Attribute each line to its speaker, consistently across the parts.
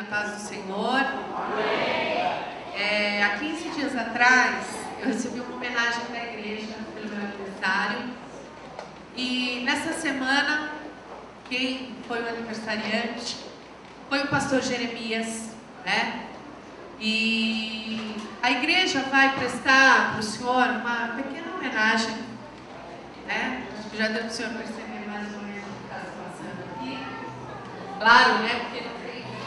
Speaker 1: a paz do Senhor. Há 15 dias atrás, eu recebi uma homenagem da igreja pelo meu aniversário. E nessa semana, quem foi o aniversariante foi o pastor Jeremias, né? E a igreja vai prestar para o senhor uma pequena homenagem, né? Acho que já deu para o senhor perceber mais ou menos o que está se passando aqui. Claro, né? Porque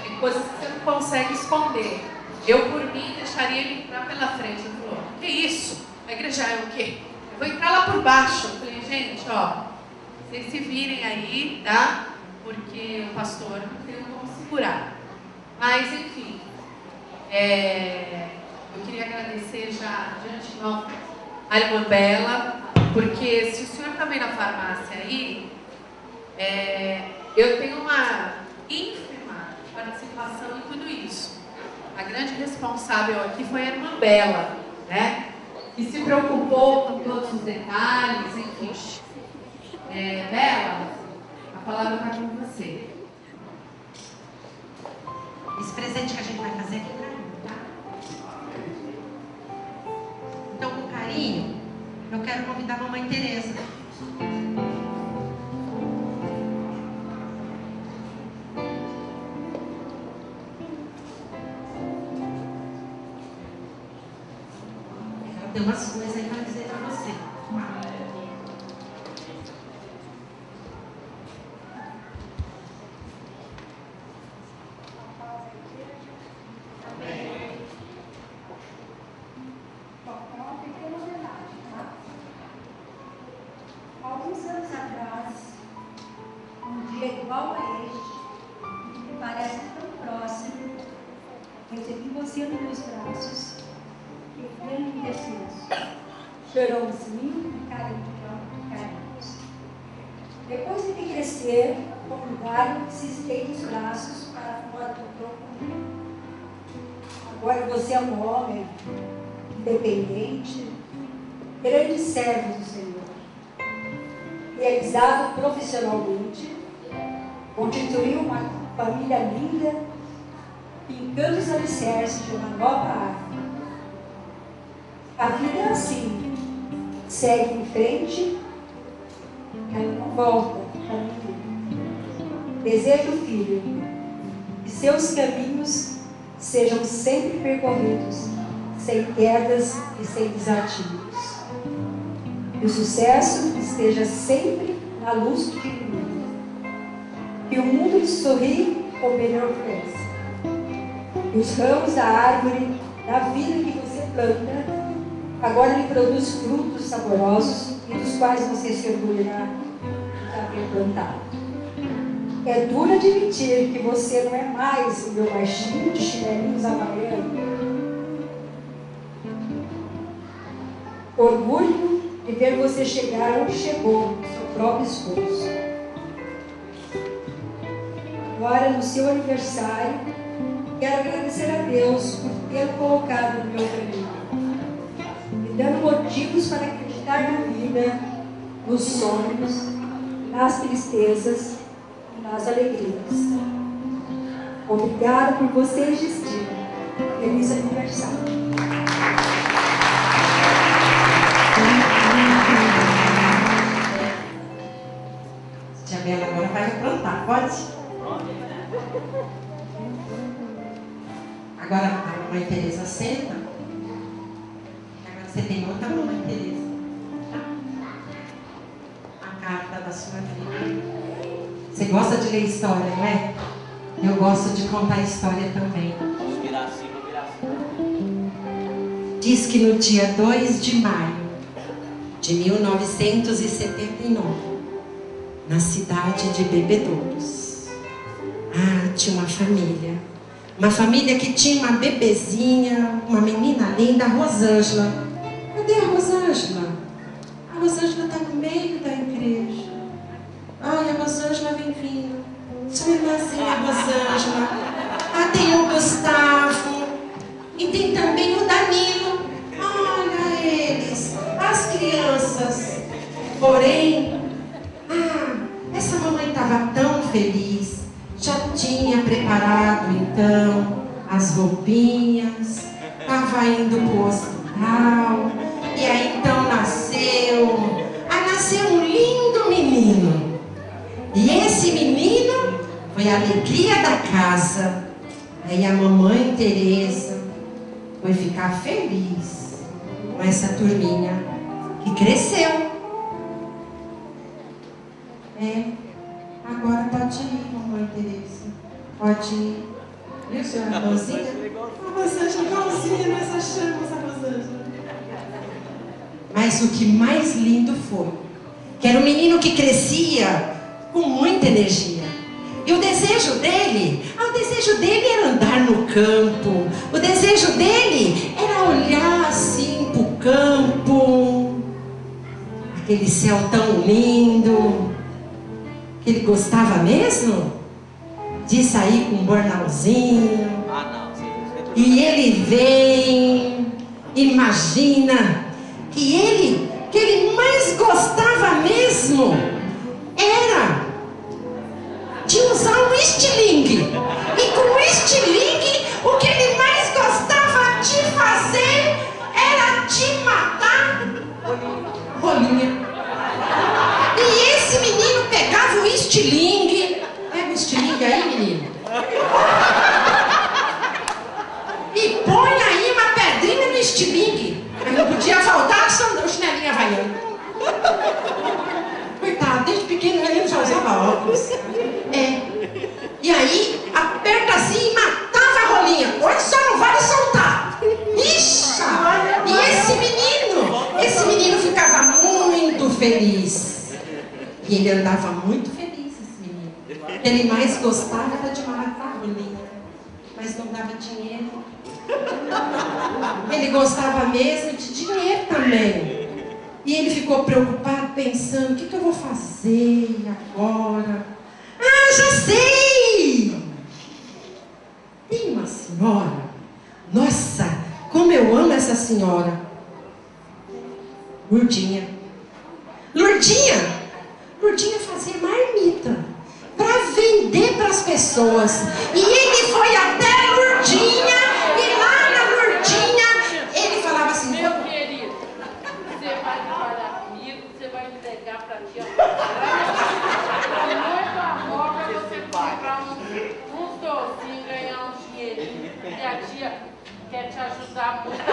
Speaker 1: tem coisas que você não consegue esconder. Eu, por mim, deixaria ele entrar pela frente. Ele falou: que isso? A igreja é o quê? Eu vou entrar lá por baixo. Eu falei: gente, ó, vocês se virem aí, tá? Porque o pastor não tem como segurar. Mas, enfim, eu queria agradecer já de antemão a irmã Bela, porque se o senhor também na farmácia aí, eu tenho uma ínfima participação em tudo isso. A grande responsável aqui foi a irmã Bela, né? Que se preocupou com todos os detalhes, enfim. Bela, a palavra está com você.
Speaker 2: Esse presente que a gente vai fazer aqui pra mim, tá? Então, com carinho, eu quero convidar a mamãe Teresa. Ela tem umas coisas aí para dizer para você.
Speaker 3: Chorou-nos lindo e carinhos. Depois de me crescer, convidado, se estende os braços para fora do tronco. Agora você é um homem independente, grande servo do Senhor, realizado profissionalmente, constituiu uma família linda, pingando os alicerces de uma nova árvore. A vida é assim. Segue em frente, ela não volta para ninguém. Desejo, filho, que seus caminhos sejam sempre percorridos, sem quedas e sem desativos. Que o sucesso esteja sempre na luz do mundo. Que o mundo lhe sorri com benevolência. Que os ramos da árvore, da vida que você planta, agora lhe produz frutos saborosos e dos quais você se orgulhará de haver plantado. É duro admitir que você não é mais o meu baixinho de chinelinhos amarelo. Orgulho de ver você chegar onde chegou, seu próprio esforço. Agora, no seu aniversário, quero agradecer a Deus por tê-lo colocado no meu caminho, dando motivos para acreditar na vida, nos sonhos, nas tristezas e nas alegrias. Obrigada por você existir. Feliz aniversário.
Speaker 2: Tia Bela agora vai aprontar, pode? Agora a mamãe Teresa senta. Você tem outra mamãe Teresa. A carta da sua vida. Você gosta de ler história, não é? Eu gosto de contar história também.
Speaker 4: Vamos virar assim.
Speaker 2: Diz que no dia 2 de maio de 1979, na cidade de Bebedouros, tinha uma família. Uma família que tinha uma bebezinha, uma menina linda, a Rosângela. Cadê a Rosângela? A Rosângela está no meio da igreja. Ai, a Rosângela vem vindo. Sua irmãzinha Rosângela. Tem o Gustavo. E tem também o Danilo. Olha eles, as crianças. Porém, essa mamãe estava tão feliz. Já tinha preparado preparado então as roupinhas, estava indo pro hospital, e aí então nasceu um lindo menino. E esse menino foi a alegria da casa. Aí a mamãe Teresa foi ficar feliz com essa turminha que cresceu. Agora pode ir, mamãe Teresa. Pode ir. Viu, senhora Rosinha? A Rosângela igualzinha, nós achamos a Rosângela. Mas o que mais lindo foi que era um menino que crescia com muita energia. E o desejo dele era andar no campo. O desejo dele era olhar assim pro campo. Aquele céu tão lindo. Que ele gostava mesmo de sair com um bornalzinho. E ele vem, imagina que ele mais gostava mesmo era de usar um estilingue. E com o estilingue, o que ele mais gostava de fazer era de matar rolinha. E esse menino pegava o estilingue. Pega o estilingue aí, menino. E põe aí uma pedrinha no estilingue. Aí não podia faltar o chinelinho havaiano. Coitado, desde pequeno ele já usava óculos. E aí, aperta assim e matava a rolinha. Hoje só não vale soltar. Ixi! E esse menino ficava muito feliz. E ele andava muito feliz, esse menino. O que ele mais gostava era de matar a rolinha. Mas não dava dinheiro. Ele gostava mesmo de dinheiro também. E ele ficou preocupado, pensando: o que eu vou fazer agora? Ah, já sei! Tem uma senhora. Nossa, como eu amo essa senhora. Lourdinha fazia marmita para vender para as pessoas. E ele foi até a Lourdinha, e lá na Lourdinha ele falava assim:
Speaker 4: meu querido, você vai trabalhar comigo, você vai entregar para tia. Com muito amor para você comprar um docinho, ganhar um dinheirinho. E a tia quer te ajudar muito a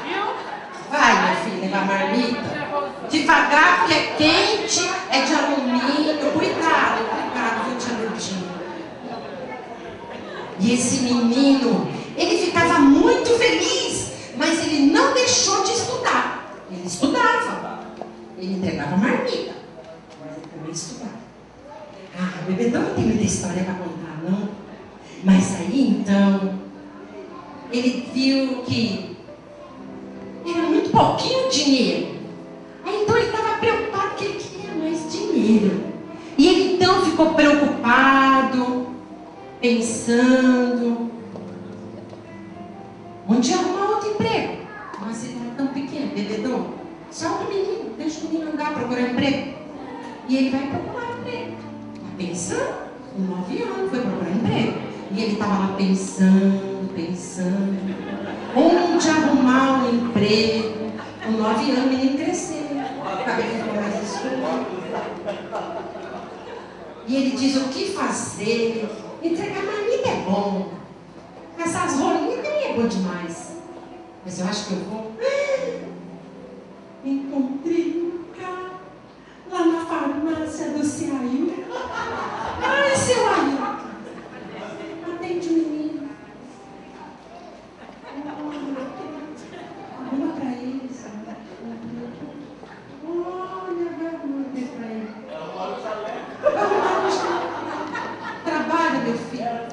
Speaker 4: viu?
Speaker 2: Vai, minha filha, levar marmita. Devagar, porque é quente, é de alumínio. Cuidado, viu, tia Lourdinha? E esse menino, ele ficava muito feliz, mas ele não deixou de estudar. Ele estudava. Ele entregava marmita, mas ele também estudava. Ah, bebedão não tem muita história para contar, não. Mas aí, então, ele viu que era muito pouquinho dinheiro. Aí então ele estava preocupado, que ele queria mais dinheiro. E ele então ficou preocupado, pensando: onde arrumar outro emprego? Uma cidade tão pequena, bebedor. Solta o menino, deixa o menino andar procurar emprego. E ele vai procurar emprego. Está pensando? Com 9 anos foi procurar emprego. E ele estava lá pensando. Onde arrumar um emprego? Com 9 anos o menino cresceu. O cabelo ficou mais escuro. E ele diz: o que fazer? Entregar marmita é bom. Essas rolinhas também é bom demais. Mas eu acho que eu vou. Encontrei um cara lá na farmácia do seu Ailton. Ai, seu Ailton, atende o menino. Arruma pra ele, sabe? Olha, vai arrumar pra ele. Trabalha, meu filho.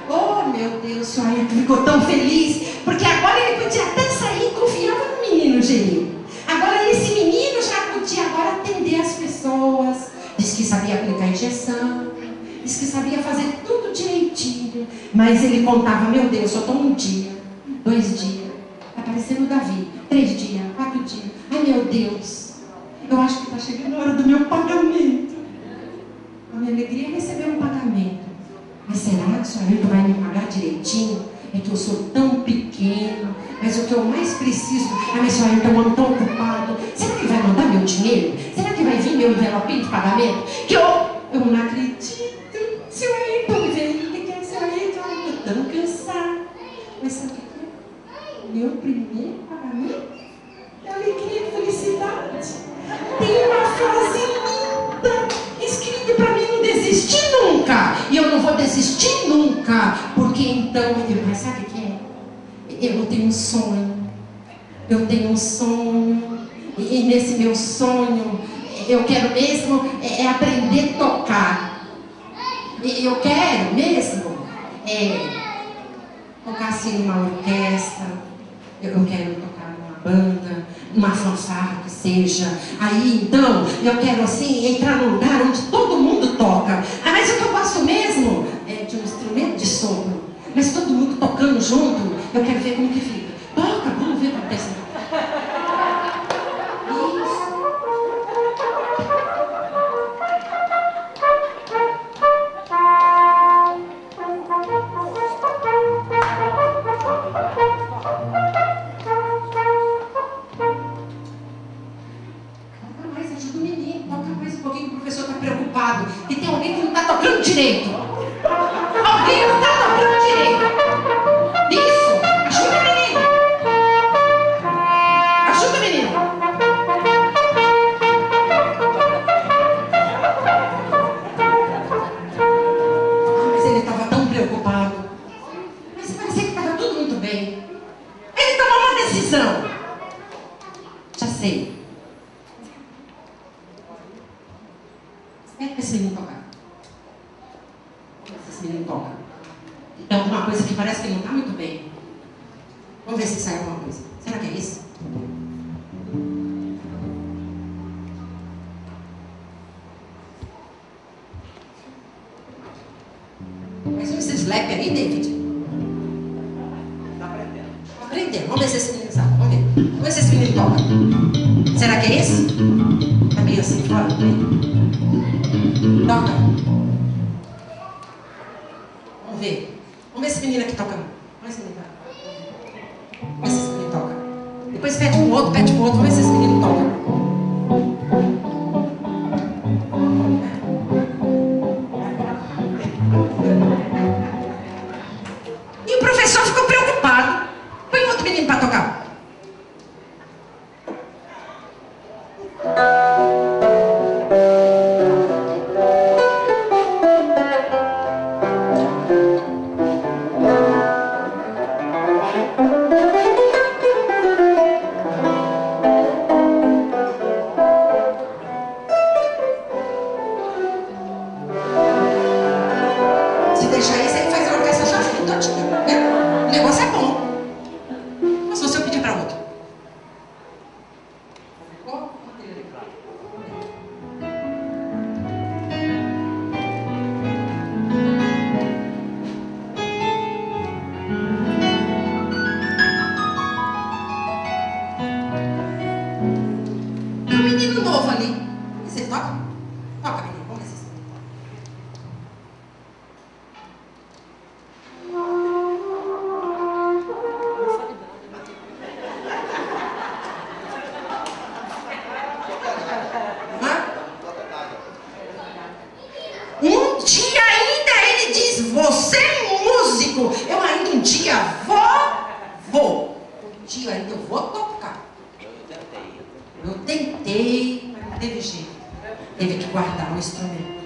Speaker 2: Oh, meu Deus, o Ailton ficou tão feliz, porque agora ele podia até sair e confiava no menino Genil. Agora esse menino já podia agora atender as pessoas. Diz que sabia aplicar injeção, diz que sabia fazer tudo direitinho. Mas ele contava: meu Deus, só estou 1 dia, 2 dias, está parecendo Davi, 3 dias, 4 dias. Ai, meu Deus, eu acho que está chegando a hora do meu pagamento. A minha alegria é receber um pagamento. Mas será que o Sr. Ailton vai me pagar direitinho? É que eu sou tão pequeno, mas o que eu mais preciso, mas Sr. Ailton, eu ando tão ocupado. Será que vai mandar meu dinheiro? Será que vai vir meu envelopinho de pagamento? Que eu não acredito. Sr. Ailton veio, que é Sr. Ailton? Eu estou tão cansada. Mas sabe o que é? Meu primeiro pagamento é alegria e felicidade. Tem uma frase linda escrita para mim não desistir nunca. E eu não vou desistir nunca. Porque então, mas sabe o que é? Eu tenho um sonho. Eu tenho um sonho. E nesse meu sonho, eu quero mesmo aprender a tocar. Eu quero mesmo tocar assim numa orquestra. Eu quero tocar numa banda, numa fanfarra que seja. Aí então, eu quero assim entrar num lugar onde todo mundo toca. Mas o que eu gosto mesmo é de um instrumento de sopro. Mas todo mundo tocando junto, eu quero ver como que fica. Toca, vamos ver o que acontece. E tem alguém que não está tocando direito. Alguém não está tocando direito. Isso! Ajuda, menino! Ajuda, menino! Mas ele estava tão preocupado. Mas parecia que estava tudo muito bem. Ele tomou uma decisão. Já sei. Esse menino toca. Esse menino toca. Então, uma coisa que parece que ele não está muito bem. Vamos ver se sai alguma coisa. Será que é isso? Mas um slap aí, David? Está aprendendo. Está aprendendo. Vamos ver se esse menino sabe. Vamos ver. Vamos ver se esse menino toca. Será que é esse? Está meio assim fora, não é? Toca. Vamos ver. Vamos ver esse menino aqui toca. Vamos ver se esse menino toca. Depois pede pro outro, Vamos ver se esse menino toca. E o professor ficou preocupado. Põe outro menino para tocar. Você é músico. Eu ainda um dia vou. Um dia ainda eu vou tocar. Eu tentei, mas não teve jeito. Teve que guardar o instrumento.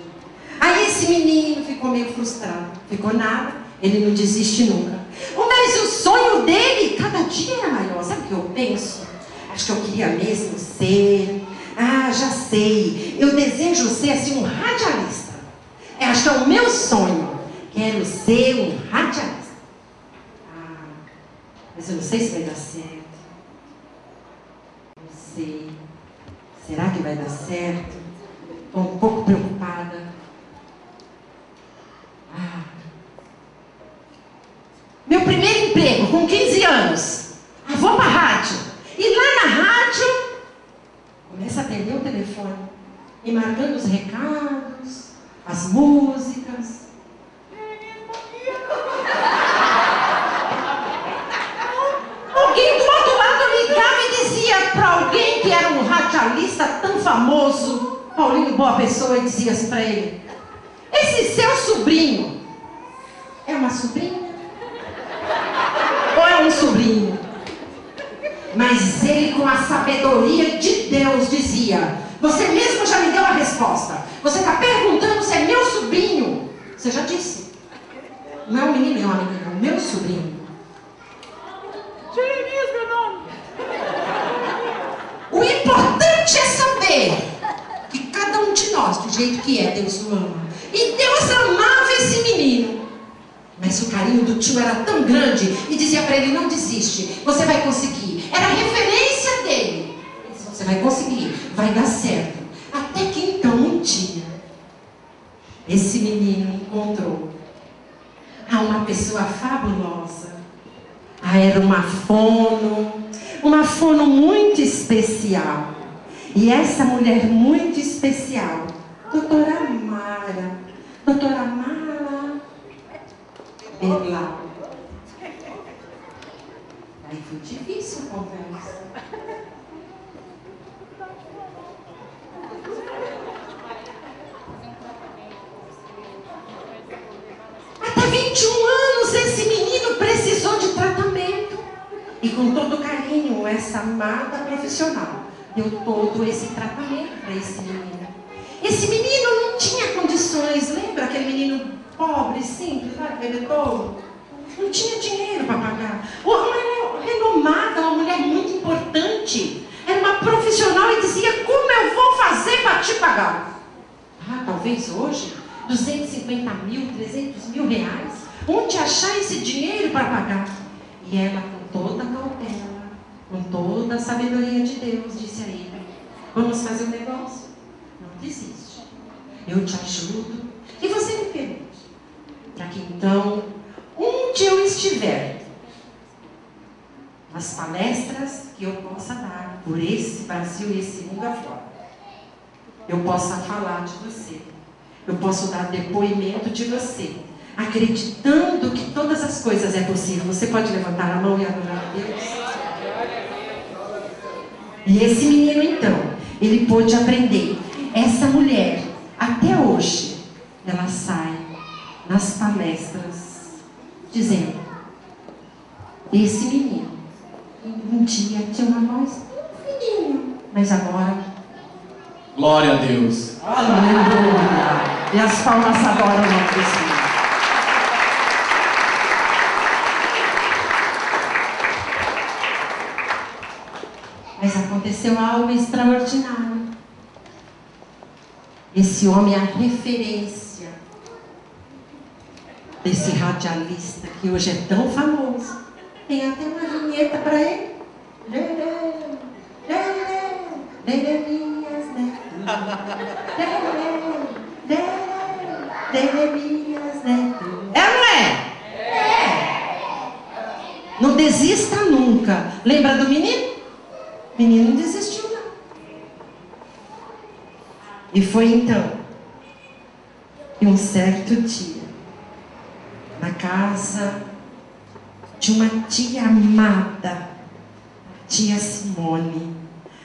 Speaker 2: Aí esse menino ficou meio frustrado. Ficou nada, ele não desiste nunca. Mas o sonho dele cada dia era maior. Sabe o que eu penso? Acho que eu queria mesmo ser... já sei. Eu desejo ser assim um radialista. Acho que é o meu sonho. Quero ser um radialista. Mas eu não sei se vai dar certo. Não sei. Será que vai dar certo? Estou um pouco preocupada. Meu primeiro emprego, com 15 anos. Vou para a rádio. E lá na rádio, começa a atender o telefone. E marcando os recados. as músicas. Alguém do outro lado ligava e dizia para alguém que era um radialista tão famoso, Paulinho Boa Pessoa, e dizia assim para ele: esse seu sobrinho é uma sobrinha? Ou é um sobrinho? Mas ele, com a sabedoria de Deus, dizia: você mesmo já me deu a resposta. Você está perguntando se é meu sobrinho. Você já disse. Não é um menino, é uma menina, é o meu sobrinho.
Speaker 4: Jeremias, meu nome.
Speaker 2: O importante é saber que cada um de nós, do jeito que é, Deus o ama. E Deus amava esse menino. Mas o carinho do tio era tão grande e dizia para ele: não desiste, você vai conseguir. Era a referência dele. Ele disse: você vai conseguir, vai dar certo. Até que então, um dia, esse menino encontrou uma pessoa fabulosa. Era uma fono muito especial. E essa mulher muito especial, doutora Mara Berlau. Aí foi difícil a conversa. Até 21 anos esse menino precisou de tratamento. E com todo carinho, essa amada profissional deu todo esse tratamento para esse menino. Esse menino não tinha condições, lembra aquele menino pobre, simples, bebedouro? Não tinha dinheiro para pagar. Uma mulher renomada, uma mulher muito importante, era uma profissional e dizia: como eu vou fazer para te pagar? Talvez hoje, 250 mil, 300 mil reais, onde achar esse dinheiro para pagar? E ela, com toda a cautela, com toda a sabedoria de Deus, disse a ele: vamos fazer um negócio? Não desiste. Eu te ajudo e você me permite, para que então, onde eu estiver, nas palestras que eu possa dar por esse Brasil e esse mundo afora, eu possa falar de você, eu posso dar depoimento de você, acreditando que todas as coisas é possível. Você pode levantar a mão e adorar a Deus? E esse menino então, ele pôde aprender. Essa mulher, até hoje, ela sai nas palestras dizendo: esse menino um dia tinha uma voz fininha, mas agora,
Speaker 5: glória a Deus,
Speaker 2: aleluia, e as palmas adoram o nome do Senhor. Mas aconteceu algo extraordinário. Esse homem é a referência desse radialista que hoje é tão famoso. Tem até uma vinheta para ele. É ou não é? É. Não desista nunca. Lembra do menino? O menino não desistiu, não. E foi então que um certo dia, na casa de uma tia amada, a tia Simone.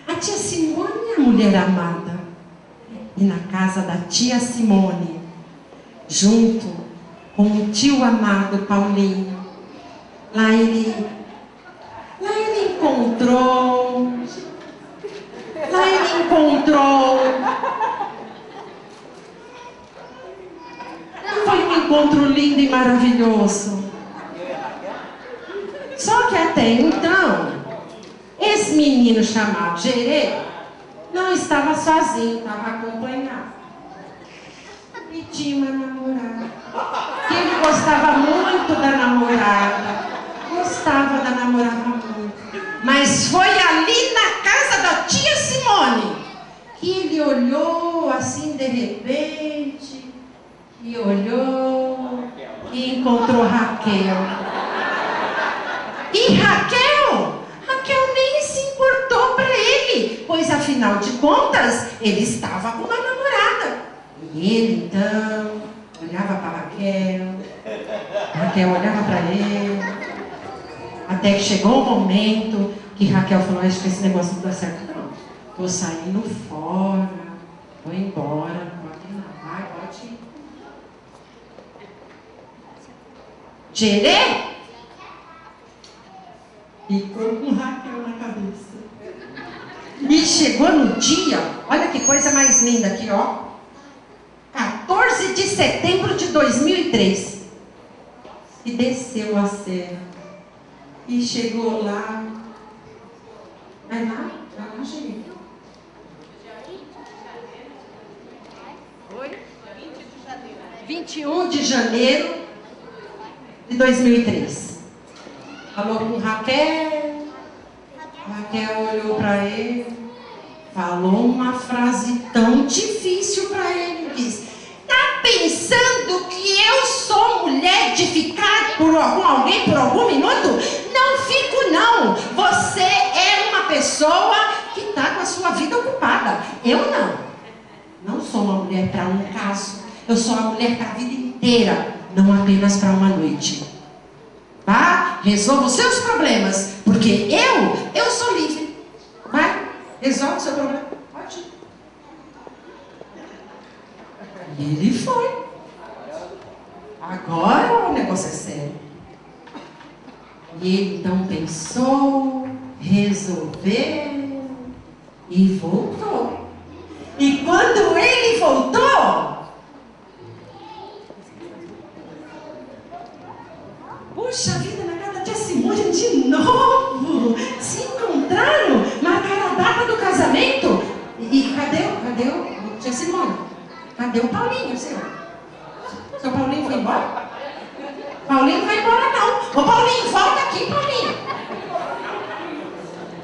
Speaker 2: A tia Simone é a mulher amada. E na casa da tia Simone, junto com o tio amado Paulinho, lá ele encontrou. Foi um encontro lindo e maravilhoso. Só que até então, esse menino chamado Gerê não estava sozinho, estava acompanhado. E tinha uma namorada. Que ele gostava muito da namorada. Gostava da namorada muito. Mas foi ali na casa da tia Simone que ele olhou assim de repente. E olhou e encontrou Raquel. E Raquel nem se importou para ele, pois afinal de contas, ele estava com uma namorada. E ele então olhava para Raquel olhava para ele, até que chegou o momento que Raquel falou: acho que esse negócio não dá certo não. Tô saindo fora, vou embora, pode ir não, vai, pode ir. Gerê? Ficou com Raquel na cabeça. E chegou no dia, olha que coisa mais linda aqui, ó. 14 de setembro de 2003. E desceu a serra. E chegou lá. Vai lá, cheguei. Oi? 21 de janeiro de 2003. Falou com Raquel. Raquel olhou para ele, falou uma frase tão difícil para ele, disse: tá pensando que eu sou mulher de ficar por alguém por algum minuto? Não fico não, você é uma pessoa que está com a sua vida ocupada. Eu não sou uma mulher para um caso, eu sou uma mulher para a vida inteira, não apenas para uma noite. Tá? Resolva os seus problemas, porque eu sou livre. Vai, resolve o seu problema. Pode ir. E ele foi. Agora o negócio é sério. E ele então pensou, resolveu e voltou. E quando ele voltou, puxa vida, na casa de Simone de novo! Se encontraram, marcaram a data do casamento. E cadê o tia Simone? Cadê o Paulinho, senhor? Seu Paulinho foi embora? Paulinho não vai embora não. Ô Paulinho, volta aqui, Paulinho.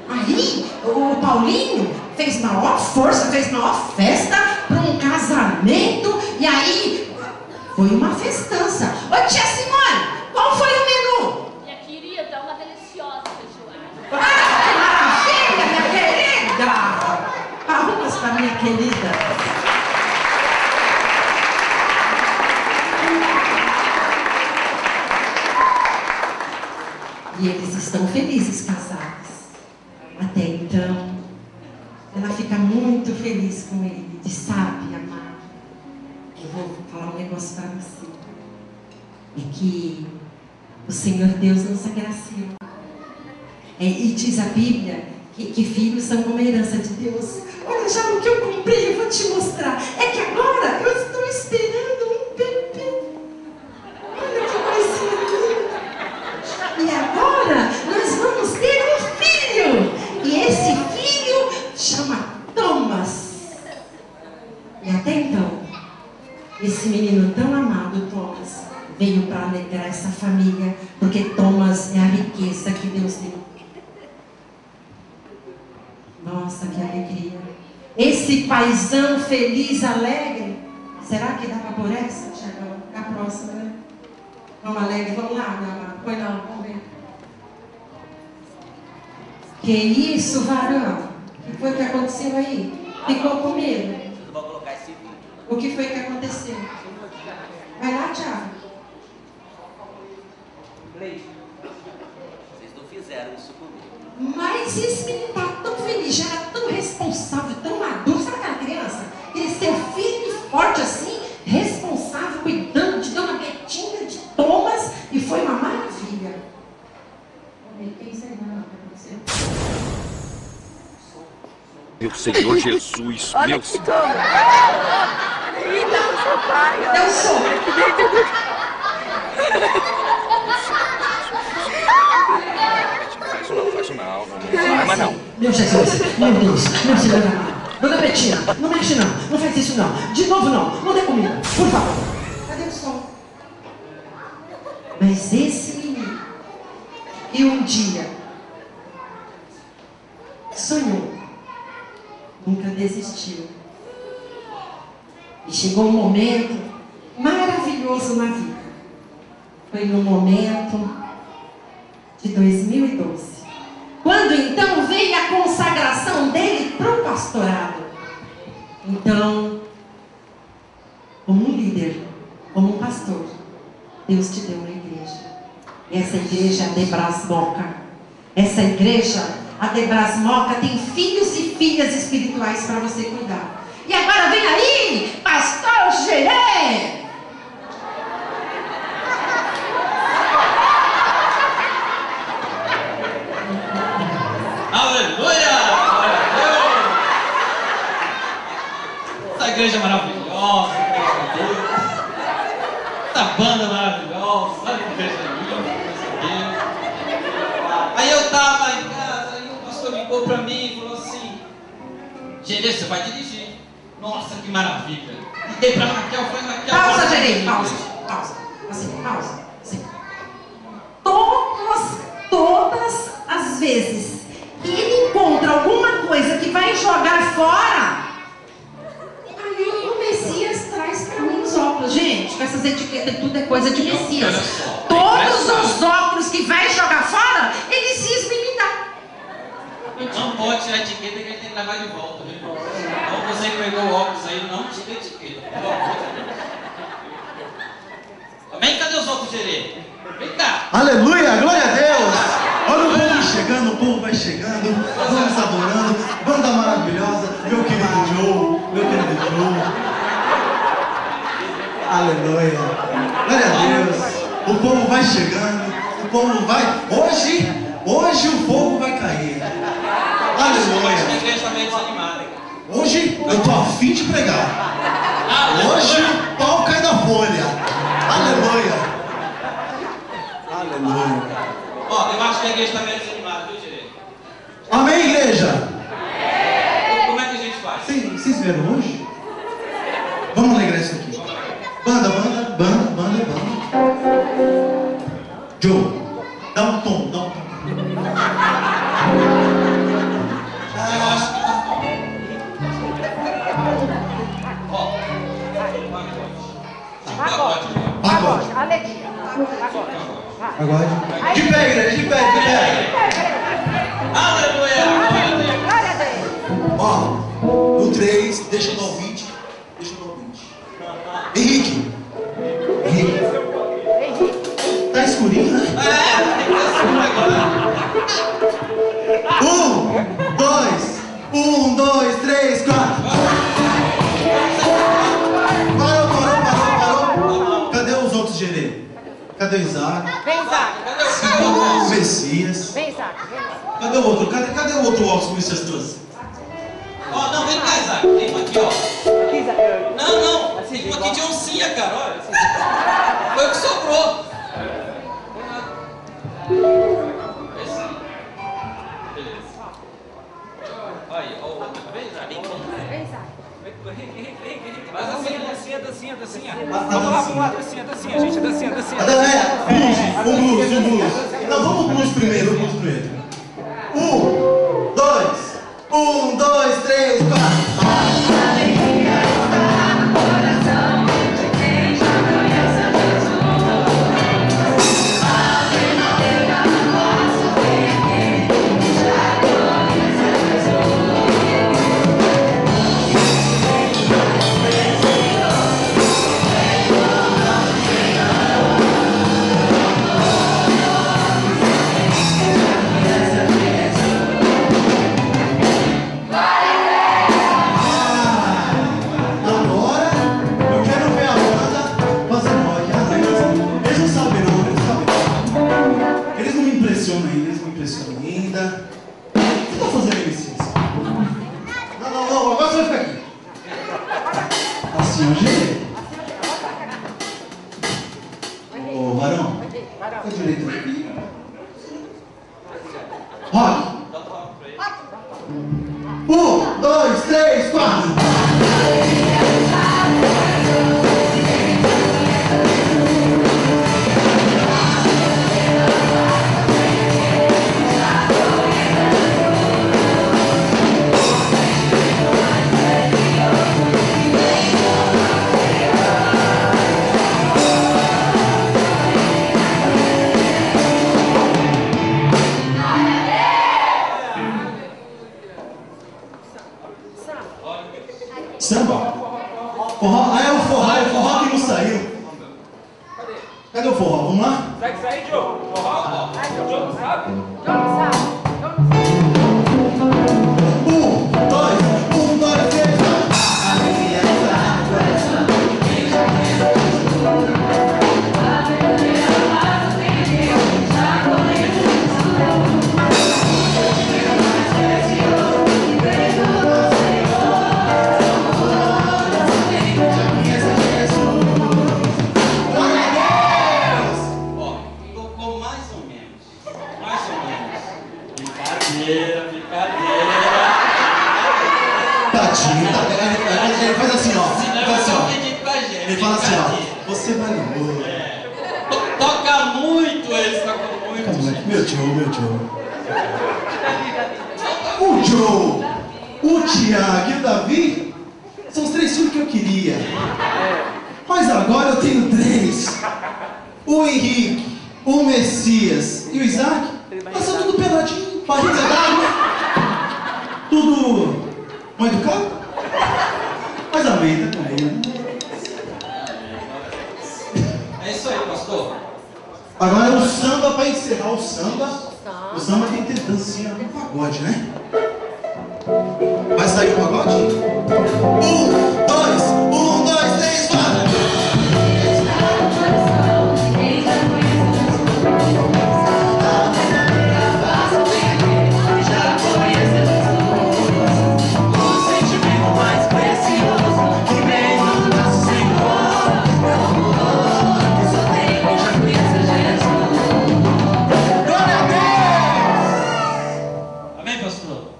Speaker 2: Aí, o Paulinho fez maior força, fez maior festa para um casamento. E aí, foi uma festança. Ô tia Simone, qual foi o menu?
Speaker 4: Minha querida, uma deliciosa feijoada.
Speaker 2: Ah, maravilha, minha querida! Palmas para minha querida. E eles estão felizes casados. Até então, ela fica muito feliz com ele. Diz: sabe, amado, eu vou falar um negócio para você. É que o Senhor Deus nos agraciou. E diz a Bíblia que filhos são como a herança de Deus. Olha já o que eu comprei, eu vou te mostrar. É que agora eu estou esperando um bebê. Olha que coisinha linda. E agora nós vamos ter um filho. E esse filho chama Thomas. E até então, esse menino tão amado, Thomas, veio para alegrar essa família, porque Thomas é a riqueza que Deus deu. Nossa, que alegria. Esse paizão feliz, alegre. Será que dá para pôr essa, Tiagão? A próxima, né? Vamos alegre, vamos lá, meu amado. Põe não, vamos ver. Que isso, varão? O que foi que aconteceu aí? Ficou com medo?
Speaker 6: Eu vou colocar esse vídeo.
Speaker 2: O que foi que aconteceu? Vai lá, Tiago.
Speaker 6: Vocês não fizeram isso comigo.
Speaker 2: Mas esse menino está tão feliz, já era tão responsável, tão maduro. Sabe aquela criança? Cresceu firme e forte assim, responsável, cuidando de Dona Betinha, de Thomas, e foi uma maravilha. Quem sei não,
Speaker 7: Meu Senhor Jesus,
Speaker 4: Olha
Speaker 7: meu
Speaker 4: que
Speaker 7: Senhor.
Speaker 4: toma. Eita, seu pai.
Speaker 2: deu um som.
Speaker 7: Faz isso não, mas não.
Speaker 2: Meu Jesus, meu Deus, meu Senhor amado. Dona Betinha, não mexe não faz isso não. De novo não dê comida, por favor. Cadê o som? Mas esse menino, e um dia, sonhou, nunca desistiu. E chegou um momento maravilhoso na vida. Foi no momento de 2012. Quando então veio a consagração dele para o pastorado. Então, Deus te deu uma igreja. E essa igreja é a Debras Moca. Essa igreja, a Debras Moca, tem filhos e filhas espirituais para você cuidar. E agora vem aí, Pastor Gerê!
Speaker 5: Aleluia! Glória a Deus! Essa igreja maravilhosa, graças a Deus. Essa banda maravilhosa, essa igreja linda, graças a Deus. Aí eu tava em casa, aí o pastor ligou pra mim e falou assim: Gerê, você vai dirigir. Nossa, que maravilha. Liguei pra Raquel, foi Raquel.
Speaker 2: Pausa, Gerê, pausa. Assim, pausa. Assim. Todas as vezes que ele encontra alguma coisa que vai jogar fora, aí o Messias traz para mim os óculos. Gente, com essas etiquetas tudo é coisa de Messias. Todos os óculos que vai jogar fora, ele cisma em me dar.
Speaker 5: Não pode tirar a etiqueta que ele tem que levar de volta, viu? Então você que pegou o óculos aí, não tira a etiqueta. Vem, cadê os óculos, Gerê? Vem cá.
Speaker 8: Aleluia, glória a Deus. Olha o povo chegando, o povo vai chegando. Vamos adorando. Banda maravilhosa, meu querido Joe. Aleluia, glória a Deus. O povo vai chegando, o povo vai. Hoje o fogo vai cair. Aleluia.
Speaker 5: A igreja está meio desanimada.
Speaker 8: Hoje eu tô a fim de pregar. Hoje o pau cai da folha. Aleluia.
Speaker 5: Ó, eu acho que a igreja está meio desanimada, viu, Gerê?
Speaker 8: Amém, igreja?
Speaker 5: Como é que a gente faz?
Speaker 8: Vocês vieram hoje? Vamos alegrar isso aqui. Banda. Joe, dá um tom.
Speaker 5: Eu acho que tá bom. Ó,
Speaker 8: pagode.
Speaker 3: Alegria.
Speaker 8: Pagode. De pé, igreja, de pé.
Speaker 5: Aleluia!
Speaker 3: Glória a Deus.
Speaker 8: Ó, no 3, deixa eu dar o 20. Henrique. Tá escurinho, né?
Speaker 5: Tem que ser agora.
Speaker 8: 1, 2, 3, 4. Parou. Cadê os outros Gerê? Cadê o Isaac?
Speaker 4: Vem, Isaac.
Speaker 8: O Messias.
Speaker 4: Vem, Isaac.
Speaker 8: Cadê o outro? Cadê o outro óculos que o Messias trouxe?
Speaker 5: Ó, não, vem cá, Isaac. Tem um aqui, ó. Não. Tem um aqui de oncinha, cara, olha. Foi o que sobrou. Esse. Beleza. Aí, ó, o outro. Vem, Isaac.
Speaker 4: Vem, Isaac.
Speaker 5: Mas assim,
Speaker 9: dancinha. Vamos lá, dancinha, gente, dancinha.
Speaker 8: Um blues. Não, vamos pro blues primeiro, 1, 2, 3, 4. Cadê o forró? Vamos lá?
Speaker 9: Segue isso aí, Diogo. Forró? Diogo não sabe?
Speaker 8: Um, dois, três, ele faz assim, ó. Ele fala assim, ó. Você vai no
Speaker 5: Toca muito, eles tocam muito.
Speaker 8: Meu Joe. O Joe, o Tiago e o Davi são os 3 filhos que eu queria. Mas agora eu tenho 3. O Henrique, o Messias e o Isaac. Mas são tudo peladinho, barriga d'água. Tudo mal educado. Mas amém, tá também.
Speaker 5: É isso aí, pastor.
Speaker 8: Agora o samba para encerrar o samba. O samba tem que ter dancinha no pagode, né? Vai sair o pagode? 1, 2, 3, 4.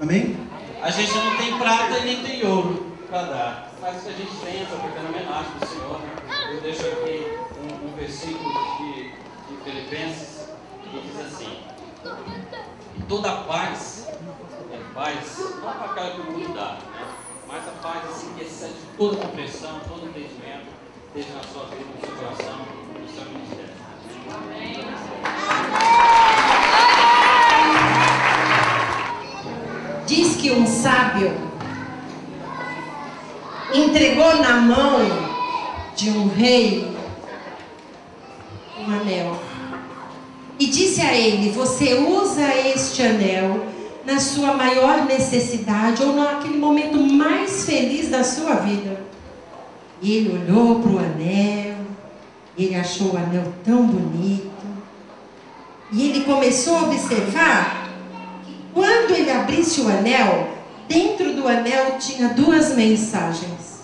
Speaker 8: Amém?
Speaker 5: A gente não tem prata e nem tem ouro para dar, mas o que a gente tem é essa pequena homenagem do Senhor. Eu deixo aqui um versículo de Filipenses que diz assim: e toda paz, não para aquela que o mundo dá, né? Mas a paz assim que excede toda compreensão, todo entendimento, esteja na sua vida, no seu coração, no seu ministério. Amém.
Speaker 2: Diz que um sábio entregou na mão de um rei um anel e disse a ele: você usa este anel na sua maior necessidade ou naquele momento mais feliz da sua vida. E ele olhou para o anel, ele achou o anel tão bonito e ele começou a observar. Quando ele abrisse o anel, dentro do anel tinha 2 mensagens.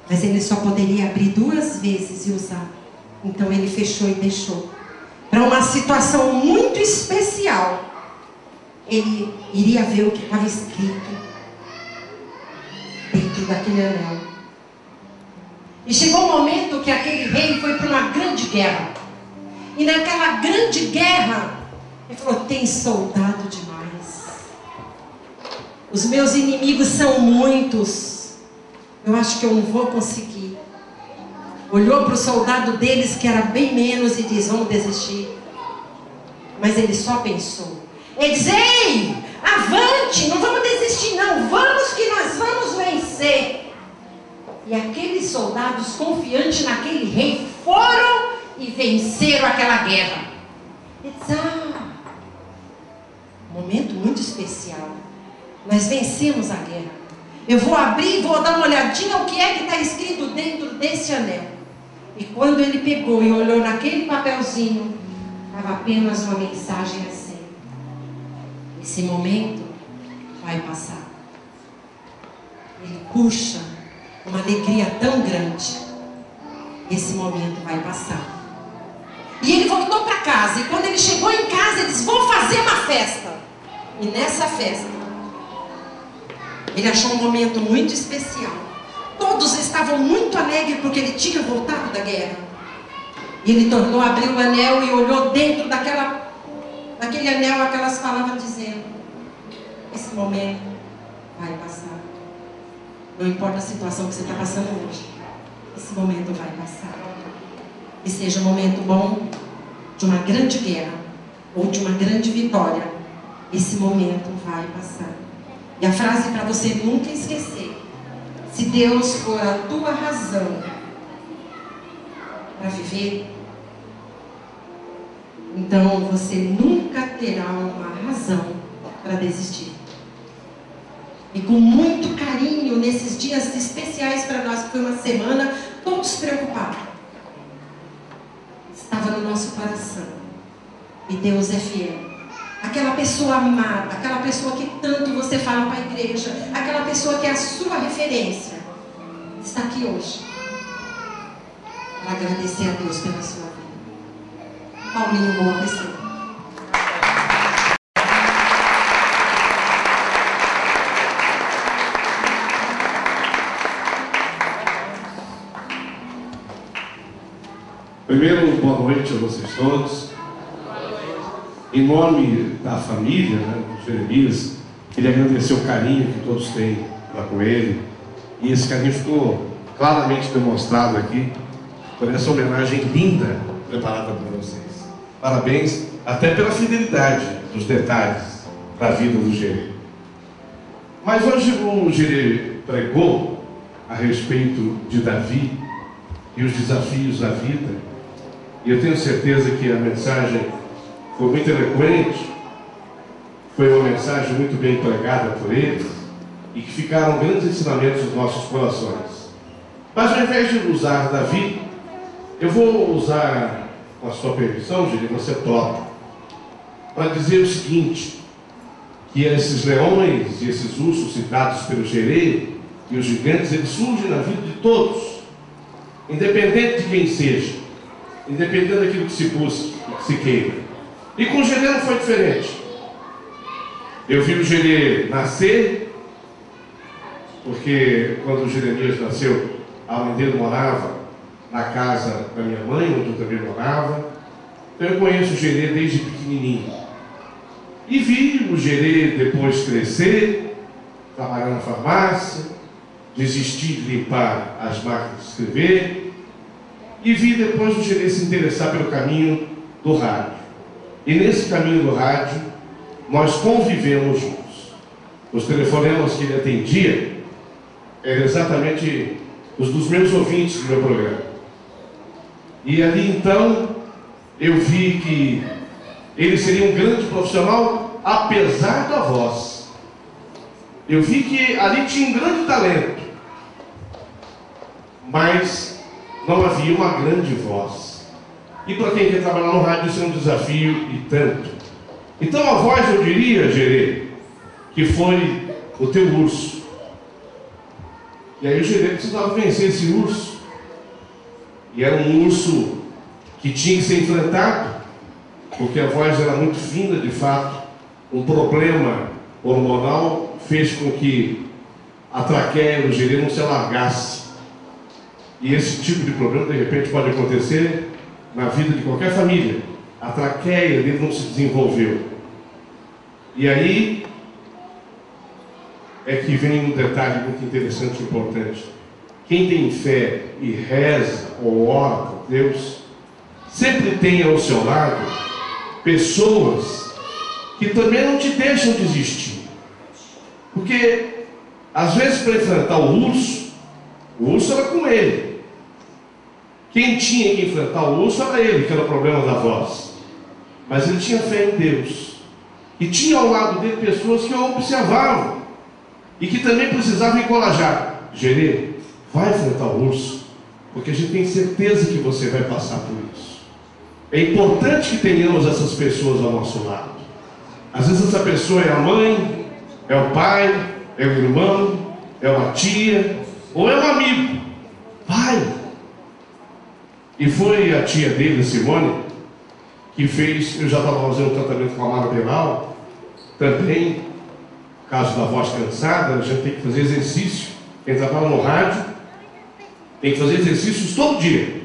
Speaker 2: Mas ele só poderia abrir 2 vezes e usar. Então ele fechou e deixou. Para uma situação muito especial, ele iria ver o que estava escrito dentro daquele anel. E chegou o momento que aquele rei foi para uma grande guerra. E naquela grande guerra, ele falou: tem soldado demais. Os meus inimigos são muitos. Eu acho que eu não vou conseguir. Olhou para o soldado deles, que era bem menos, e disse: vamos desistir. Mas ele só pensou. Ele disse: ei, avante, não vamos desistir não. Vamos que nós vamos vencer. E aqueles soldados confiantes naquele rei foram e venceram aquela guerra. Ele disse: momento muito especial. Nós vencemos a guerra. Eu vou abrir e vou dar uma olhadinha o que é que está escrito dentro desse anel. E quando ele pegou e olhou naquele papelzinho, estava apenas uma mensagem assim: esse momento vai passar. Ele puxa uma alegria tão grande. Esse momento vai passar. E ele voltou para casa. E quando ele chegou em casa, ele disse: vou fazer uma festa. E nessa festa, ele achou um momento muito especial. Todos estavam muito alegres porque ele tinha voltado da guerra. E ele tornou a abrir o anel e olhou dentro daquele anel aquelas palavras dizendo: esse momento vai passar. Não importa a situação que você está passando hoje, esse momento vai passar. E seja um momento bom, de uma grande guerra ou de uma grande vitória, esse momento vai passar. E a frase para você nunca esquecer: se Deus for a tua razão para viver, Então você nunca terá uma razão para desistir. E com muito carinho, nesses dias especiais para nós, que foi uma semana todos preocupados, estava no nosso coração. E Deus é fiel. Aquela pessoa amada, aquela pessoa que tanto você fala para a igreja, aquela pessoa que é a sua referência, está aqui hoje para agradecer a Deus pela sua vida. Paulinho, boa pessoa.
Speaker 10: Primeiro, boa noite a vocês todos. Em nome da família, né, do Jeremias, queria agradecer o carinho que todos têm para com ele. E esse carinho ficou claramente demonstrado aqui por essa homenagem linda preparada para vocês. Parabéns, até pela fidelidade dos detalhes da vida do Gerê. Mas hoje o Gerê pregou a respeito de Davi e os desafios da vida. E eu tenho certeza que a mensagem foi muito eloquente, foi uma mensagem muito bem pregada por eles e que ficaram grandes ensinamentos nos nossos corações. Mas ao invés de usar Davi, eu vou usar, com a sua permissão, Gerê, você topa, para dizer o seguinte, que esses leões e esses ursos citados pelo Gerê e os gigantes, eles surgem na vida de todos, independente de quem seja, independente daquilo que se busque, que se queira. E com o Gerê não foi diferente. Eu vi o Gerê nascer, porque quando o Jeremias nasceu, a mãe dele morava na casa da minha mãe, onde eu também morava. Então eu conheço o Gerê desde pequenininho. E vi o Gerê depois crescer, trabalhar na farmácia, desistir de limpar as máquinas de escrever. E vi depois o Gerê se interessar pelo caminho do rádio. E nesse caminho do rádio, nós convivemos juntos. Os telefonemas que ele atendia eram exatamente os dos meus ouvintes do meu programa. E ali então, eu vi que ele seria um grande profissional, apesar da voz. Eu vi que ali tinha um grande talento, mas não havia uma grande voz. E para quem quer trabalhar no rádio, isso é um desafio e tanto. Então a voz, eu diria, Gerê, que foi o teu urso. E aí o Gerê precisava vencer esse urso. E era um urso que tinha que ser enfrentado, porque a voz era muito fina, de fato. Um problema hormonal fez com que a traqueia do Gerê não se alargasse. E esse tipo de problema, de repente, pode acontecer na vida de qualquer família. A traqueia dele não se desenvolveu. E aí é que vem um detalhe muito interessante e importante. Quem tem fé e reza ou ora por Deus, sempre tem ao seu lado pessoas que também não te deixam desistir. Porque, às vezes, para enfrentar o urso era com ele. Quem tinha que enfrentar o urso era ele, que era o problema da voz. Mas ele tinha fé em Deus. E tinha ao lado dele pessoas que o observavam e que também precisavam encorajar. Gerê, vai enfrentar o urso, porque a gente tem certeza que você vai passar por isso. É importante que tenhamos essas pessoas ao nosso lado. Às vezes essa pessoa é a mãe, é o pai, é o irmão, é uma tia, ou é um amigo. Vai! E foi a tia dele, Simone, que fez. Eu já estava fazendo um tratamento com a Mara Penal. Também, caso da voz cansada, a gente tem que fazer exercício. Quem trabalha no rádio tem que fazer exercícios todo dia,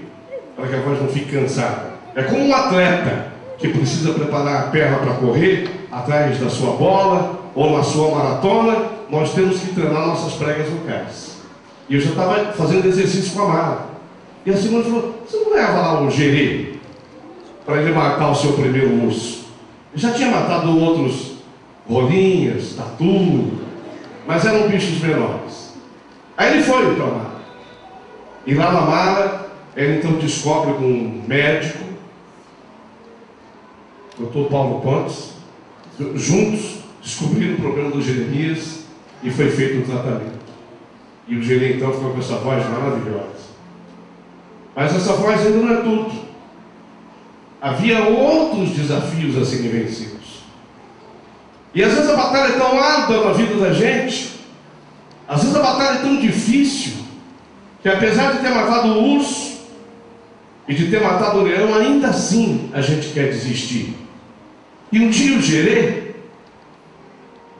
Speaker 10: para que a voz não fique cansada. É como um atleta que precisa preparar a perna para correr atrás da sua bola ou na sua maratona. Nós temos que treinar nossas pregas vocais. E eu já estava fazendo exercício com a Mara. E a Simone falou: você não leva lá o Gerê para ele matar o seu primeiro urso? Ele já tinha matado outros rolinhas, tatu, mas eram bichos menores. Aí ele foi para a Mara. E lá na Mara, ele então descobre com um médico Dr. Paulo Pontes, juntos descobriram o problema do Jeremias e foi feito o tratamento. E o Jeremias então ficou com essa voz maravilhosa. Mas essa voz ainda não é tudo. Havia outros desafios a serem vencidos. E às vezes a batalha é tão árdua na vida da gente, às vezes a batalha é tão difícil, que apesar de ter matado o urso e de ter matado o leão, ainda assim a gente quer desistir. E um dia o Gerê,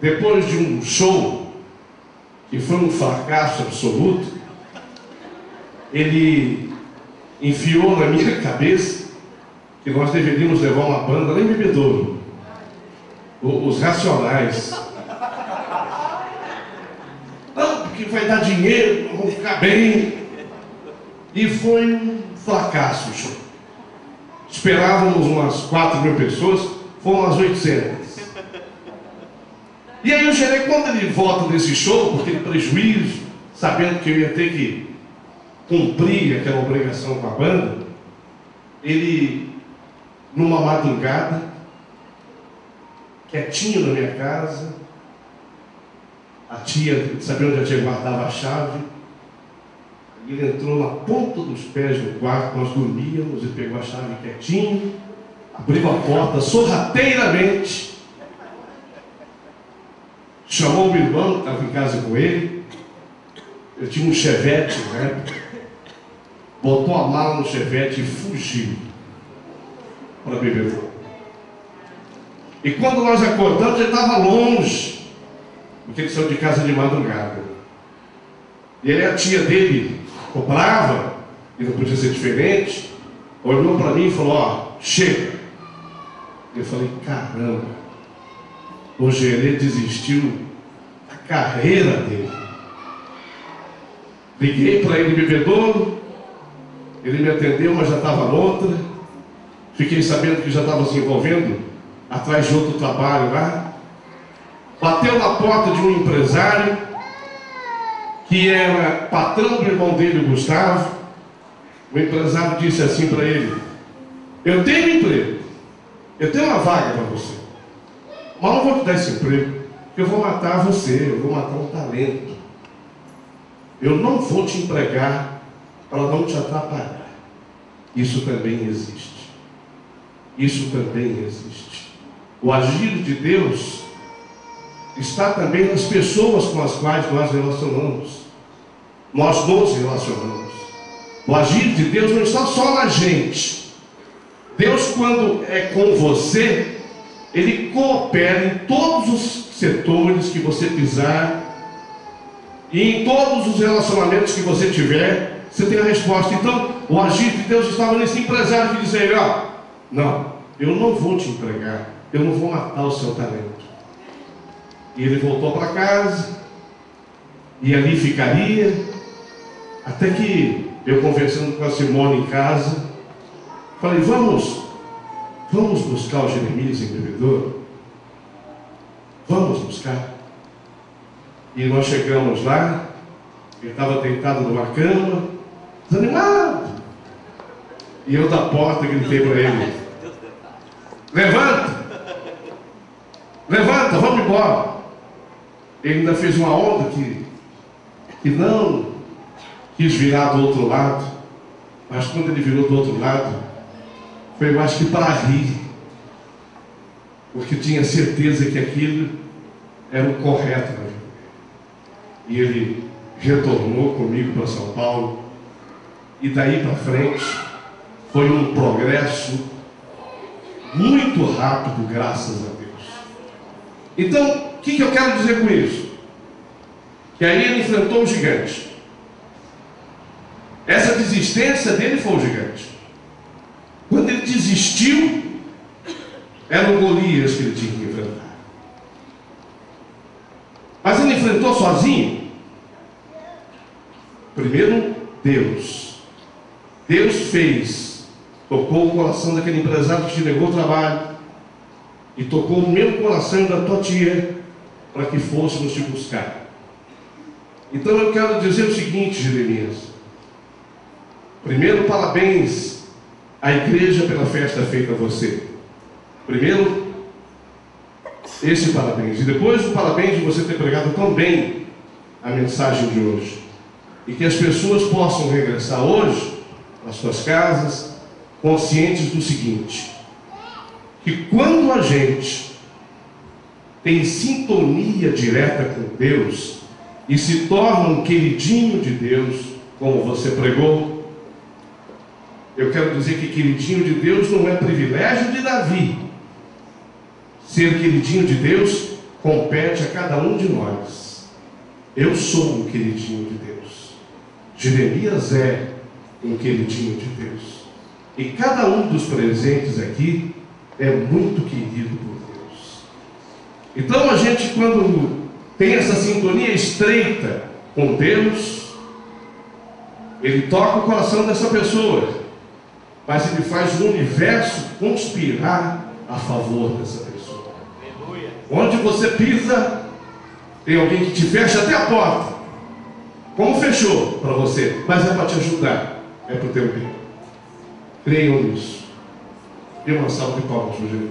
Speaker 10: depois de um show que foi um fracasso absoluto, ele enfiou na minha cabeça que nós deveríamos levar uma banda lá em Bebedouro, os Racionais. Não, porque vai dar dinheiro, vamos ficar bem. E foi um fracasso o show. Esperávamos umas 4.000 pessoas, foram umas 800. E aí o Gerê, quando ele volta desse show, por ter prejuízo, sabendo que eu ia ter que cumprir aquela obrigação com a banda, ele, numa madrugada, quietinho na minha casa, a tia, sabendo onde a tia guardava a chave, ele entrou na ponta dos pés do quarto, nós dormíamos, e pegou a chave quietinho, abriu a porta sorrateiramente, chamou o meu irmão que estava em casa com ele. Eu tinha um Chevette, né? Botou a mala no Chevette e fugiu para Bebedouro. E quando nós acordamos, ele estava longe, porque ele saiu de casa de madrugada. E ele, a tia dele, ficou brava, e não podia ser diferente, olhou para mim e falou: ó, chega. Eu falei: caramba, o Gerê desistiu da carreira dele. Liguei para ele em Bebedouro, ele me atendeu, mas já estava noutra. Fiquei sabendo que já estava se envolvendo atrás de outro trabalho lá. Bateu na porta de um empresário que era patrão do irmão dele, o Gustavo. O empresário disse assim para ele: eu tenho emprego, eu tenho uma vaga para você, mas não vou te dar esse emprego, porque eu vou matar você, eu vou matar um talento. Eu não vou te empregar para não te atrapalhar. Isso também existe. Isso também existe. O agir de Deus está também nas pessoas com as quais nós relacionamos. Nós nos relacionamos. O agir de Deus não está só na gente. Deus, quando é com você, Ele coopera em todos os setores que você pisar, e em todos os relacionamentos que você tiver, você tem a resposta. Então, o agir de Deus estava nesse empresário que dizia a ele: ó, não, eu não vou te empregar, eu não vou matar o seu talento. E ele voltou para casa, e ali ficaria, até que eu, conversando com a Simone em casa, falei: vamos buscar o Jeremias em Bebedouro? Vamos buscar. E nós chegamos lá, ele estava deitado numa cama, desanimado. E eu da porta gritei para ele: levanta! Levanta, vamos embora. Ele ainda fez uma onda que não quis virar do outro lado, mas quando ele virou do outro lado, foi, eu acho que para rir, porque tinha certeza que aquilo era o correto na vida. E ele retornou comigo para São Paulo, e daí para frente foi um progresso muito rápido, graças a Deus. Então, o que eu quero dizer com isso? Que aí ele enfrentou o gigante. Essa desistência dele foi o gigante. Quando ele desistiu, era o Golias que ele tinha que enfrentar. Mas ele enfrentou sozinho? Primeiro, Deus. Deus fez, tocou o coração daquele empresário que te negou o trabalho, e tocou o meu coração e da tua tia, para que fôssemos te buscar. Então eu quero dizer o seguinte, Jeremias. Primeiro, parabéns à igreja pela festa feita a você. Primeiro, esse parabéns. E depois o parabéns de você ter pregado tão bem a mensagem de hoje. E que as pessoas possam regressar hoje às suas casas conscientes do seguinte: que quando a gente tem sintonia direta com Deus e se torna um queridinho de Deus, como você pregou, eu quero dizer que queridinho de Deus não é privilégio de Davi. Ser queridinho de Deus compete a cada um de nós. Eu sou um queridinho de Deus. Jeremias é um queridinho de Deus. E cada um dos presentes aqui é muito querido por Deus. Então a gente, quando tem essa sintonia estreita com Deus, Ele toca o coração dessa pessoa, mas Ele faz o universo conspirar a favor dessa pessoa. Onde você pisa, tem alguém que te fecha até a porta. Como fechou para você, mas é para te ajudar, é para o teu bem. Creiam nisso. Dê uma salva de palmas para Jesus.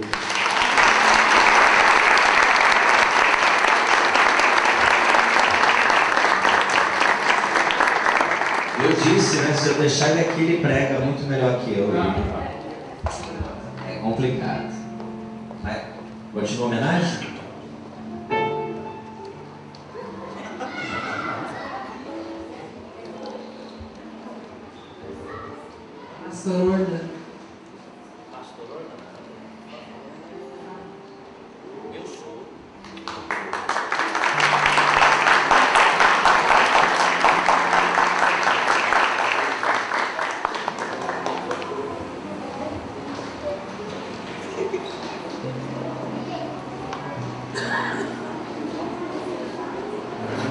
Speaker 11: Eu disse, né? Se eu deixar ele aqui, ele prega muito melhor que eu. É complicado. Mas, continua a homenagem?
Speaker 2: Pastor Orna.
Speaker 6: Pastor Orna? Eu sou.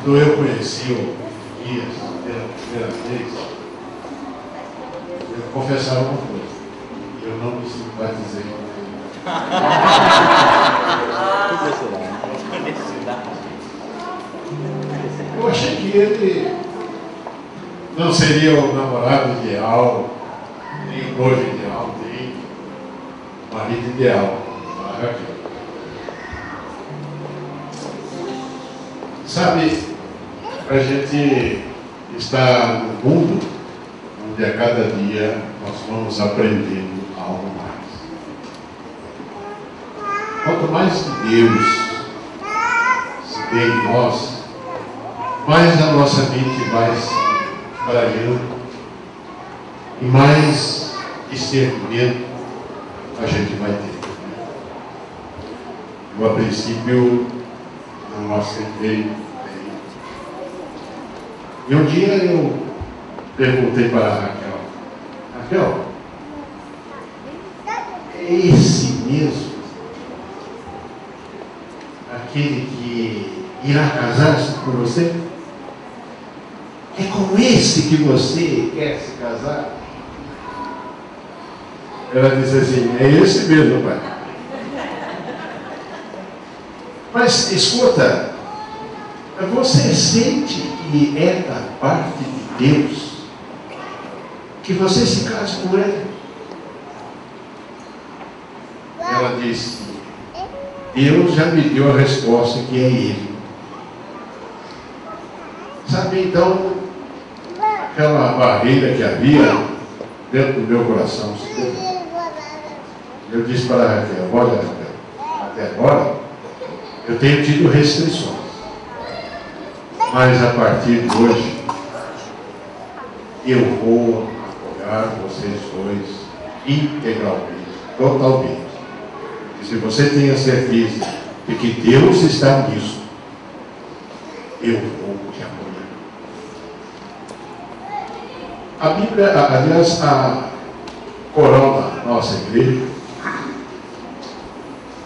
Speaker 10: Quando eu conheci o Guias pela primeira vez, eu vou confessar uma coisa: eu não me simpatizei com ele. Eu achei que ele não seria o namorado ideal, nem o noivo ideal, nem o marido ideal para Raquel. Sabe, a gente está no mundo onde a cada dia nós vamos aprendendo algo mais. Quanto mais Deus se vê em nós, mais a nossa mente vai se baralhando e mais discernimento a gente vai ter. Eu, a princípio, não aceitei bem. E um dia eu perguntei para a Raquel: Raquel, é esse mesmo aquele que irá casar-se com você? É com esse que você quer se casar? Ela disse assim: é esse mesmo, pai. Mas escuta, você sente que é da parte de Deus que você se case com ele? Ela disse: Deus já me deu a resposta que é ele. Sabe, então, aquela barreira que havia dentro do meu coração se quebrou. Eu disse para a Raquel: olha, Raquel, até agora eu tenho tido restrições, mas a partir de hoje eu vou apoiar vocês dois integralmente, totalmente. E se você tem a certeza de que Deus está nisso, eu vou te apoiar. A Bíblia, aliás, a coral da nossa igreja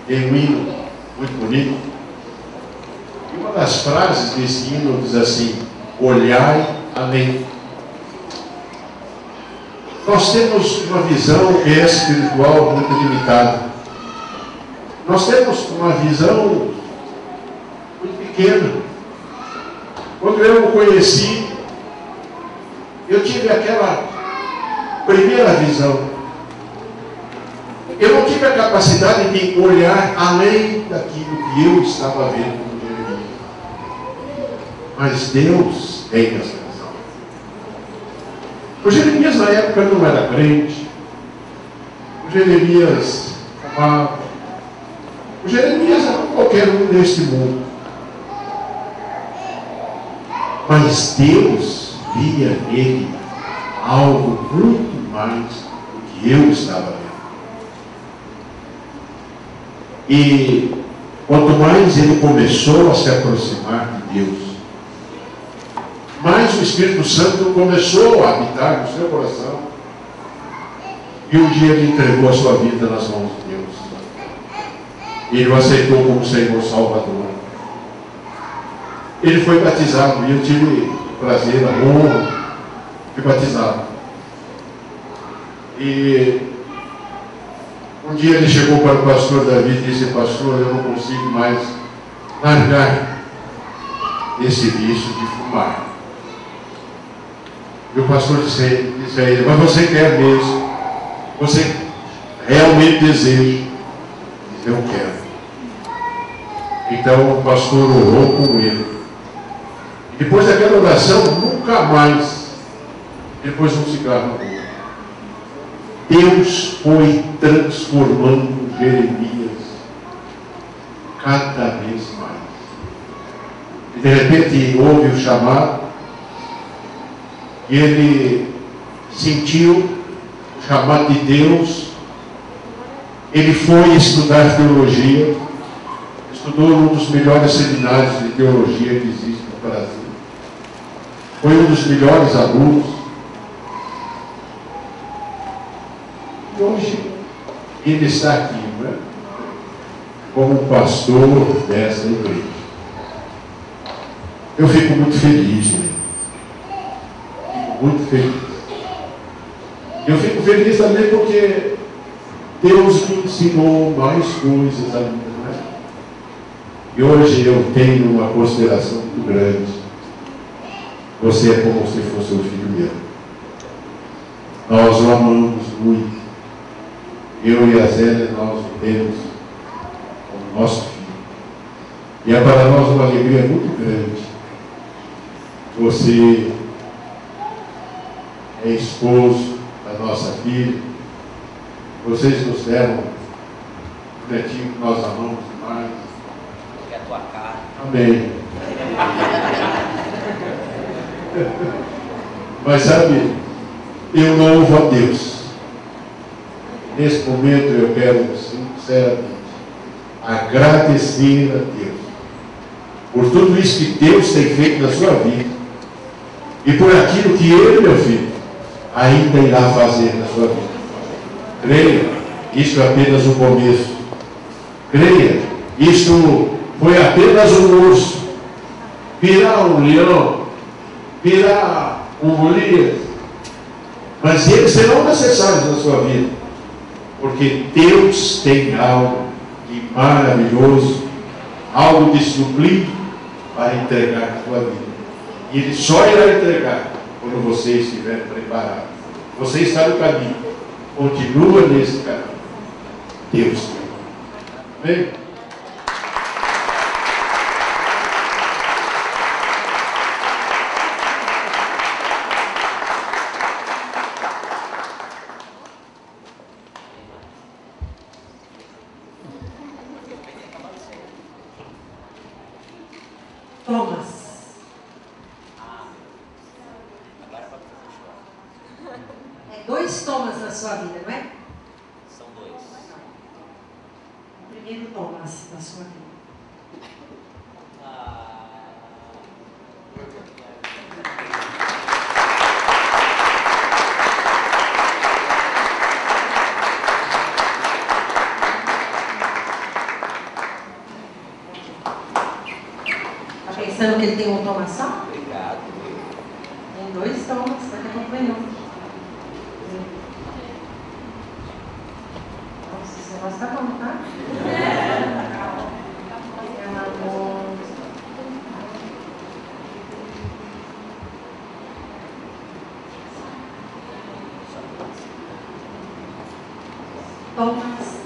Speaker 10: tem um hino muito bonito. E uma das frases desse hino diz assim: olhai além. Nós temos uma visão espiritual muito limitada. Nós temos uma visão muito pequena. Quando eu o conheci, eu tive aquela primeira visão. eu não tive a capacidade de olhar além daquilo que eu estava vendo no Jeremias. Mas Deus tem essa visão. O Jeremias na época não era crente. O Jeremias fumava. O Jeremias era qualquer um deste mundo. Mas Deus via nele algo muito mais do que eu estava vendo. E quanto mais ele começou a se aproximar de Deus, mais o Espírito Santo começou a habitar no seu coração. E um dia ele entregou a sua vida nas mãos de Deus. E ele o aceitou como Senhor Salvador. Ele foi batizado e eu tive o prazer, a honra de batizá-lo. E um dia ele chegou para o pastor Davi e disse: pastor, eu não consigo mais largar esse vício de fumar. E o pastor disse a ele: mas você quer mesmo? Você realmente deseja? Ele disse: eu quero. Então o pastor orou com ele. E depois daquela oração, nunca mais ele pôs um cigarro na boca. Deus foi transformando Jeremias cada vez mais. E de repente houve o chamado, e ele sentiu o chamado de Deus. Ele foi estudar teologia, estudou num dos melhores seminários de teologia que existe no Brasil. Foi um dos melhores alunos. E hoje ele está aqui, não é? Como pastor dessa igreja. Eu fico muito feliz, né? Fico muito feliz. Eu fico feliz também porque Deus me ensinou mais coisas ainda, não é? E hoje eu tenho uma consideração muito grande. Você é como se fosse o filho meu. Nós o amamos muito. Eu e a Zélia, nós o temos como nosso filho. E é para nós uma alegria muito grande. Você é esposo da nossa filha. Vocês nos deram um netinho que nós amamos demais.
Speaker 6: Que é a tua cara.
Speaker 10: Amém. Mas sabe, eu louvo a Deus. Nesse momento eu quero sinceramente agradecer a Deus por tudo isso que Deus tem feito na sua vida e por aquilo que Ele, meu filho, ainda irá fazer na sua vida. Creia, isso é apenas o começo. Creia, isto foi apenas um urso. Virá um leão, virá um Golias, mas eles serão necessários na sua vida, porque Deus tem algo de maravilhoso, algo de sublime para entregar na sua vida. E Ele só irá entregar quando você estiver preparado. Você está no caminho, continua nesse caminho. Deus te ama. Amém?
Speaker 2: Thomas. É 2 Thomas na sua vida, não é?
Speaker 6: São 2.
Speaker 2: O primeiro Thomas da sua vida. Está pensando que ele tem uma automação?
Speaker 6: Obrigado.
Speaker 2: Tem 2 Thomas, daqui a pouco vem um. Nossa, esse negócio tá bom, tá? Thomas.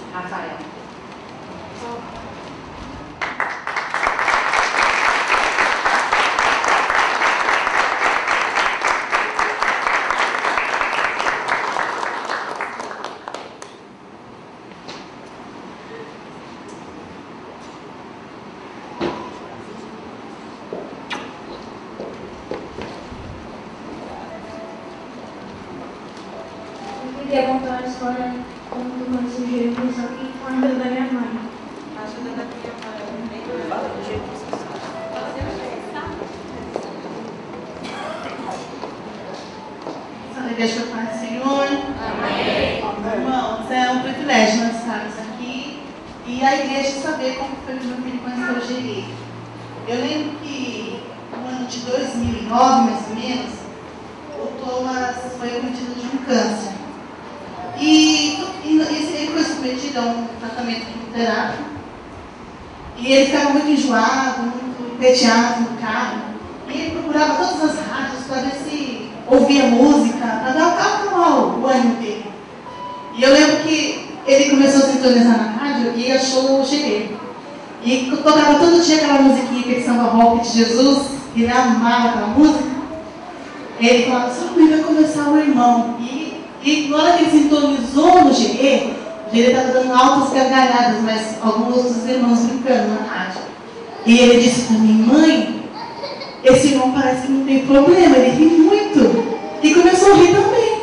Speaker 3: queria contar uma história como eu conheci Jesus aqui com a ajuda da minha mãe.
Speaker 1: Ajuda da minha mãe. Igreja para o Senhor. Amém. Irmãos, é um privilégio nós estarmos aqui e a igreja saber como foi que meu filho conheceu o Gerê. Eu lembro que no ano de 2009, mais ou menos, o Thomas foi acometido de um câncer. E ele foi submetido a um tratamento quimioterápico. E ele ficava muito enjoado, muito peteado no carro. E ele procurava todas as rádios para ver se ouvia música, para dar o ânimo dele. E eu lembro que ele começou a sintonizar na rádio e achou o Gerê. E tocava todo dia aquela musiquinha, aquele samba rock de Jesus, e ele amava aquela música. Ele falava, só comigo vai começar o irmão. E na hora que ele sintonizou no Gerê, o Gerê estava dando altas gargalhadas, mas alguns dos irmãos brincando na rádio. E ele disse para mim, mãe, esse irmão parece que não tem problema, ele ri muito. E começou a rir também.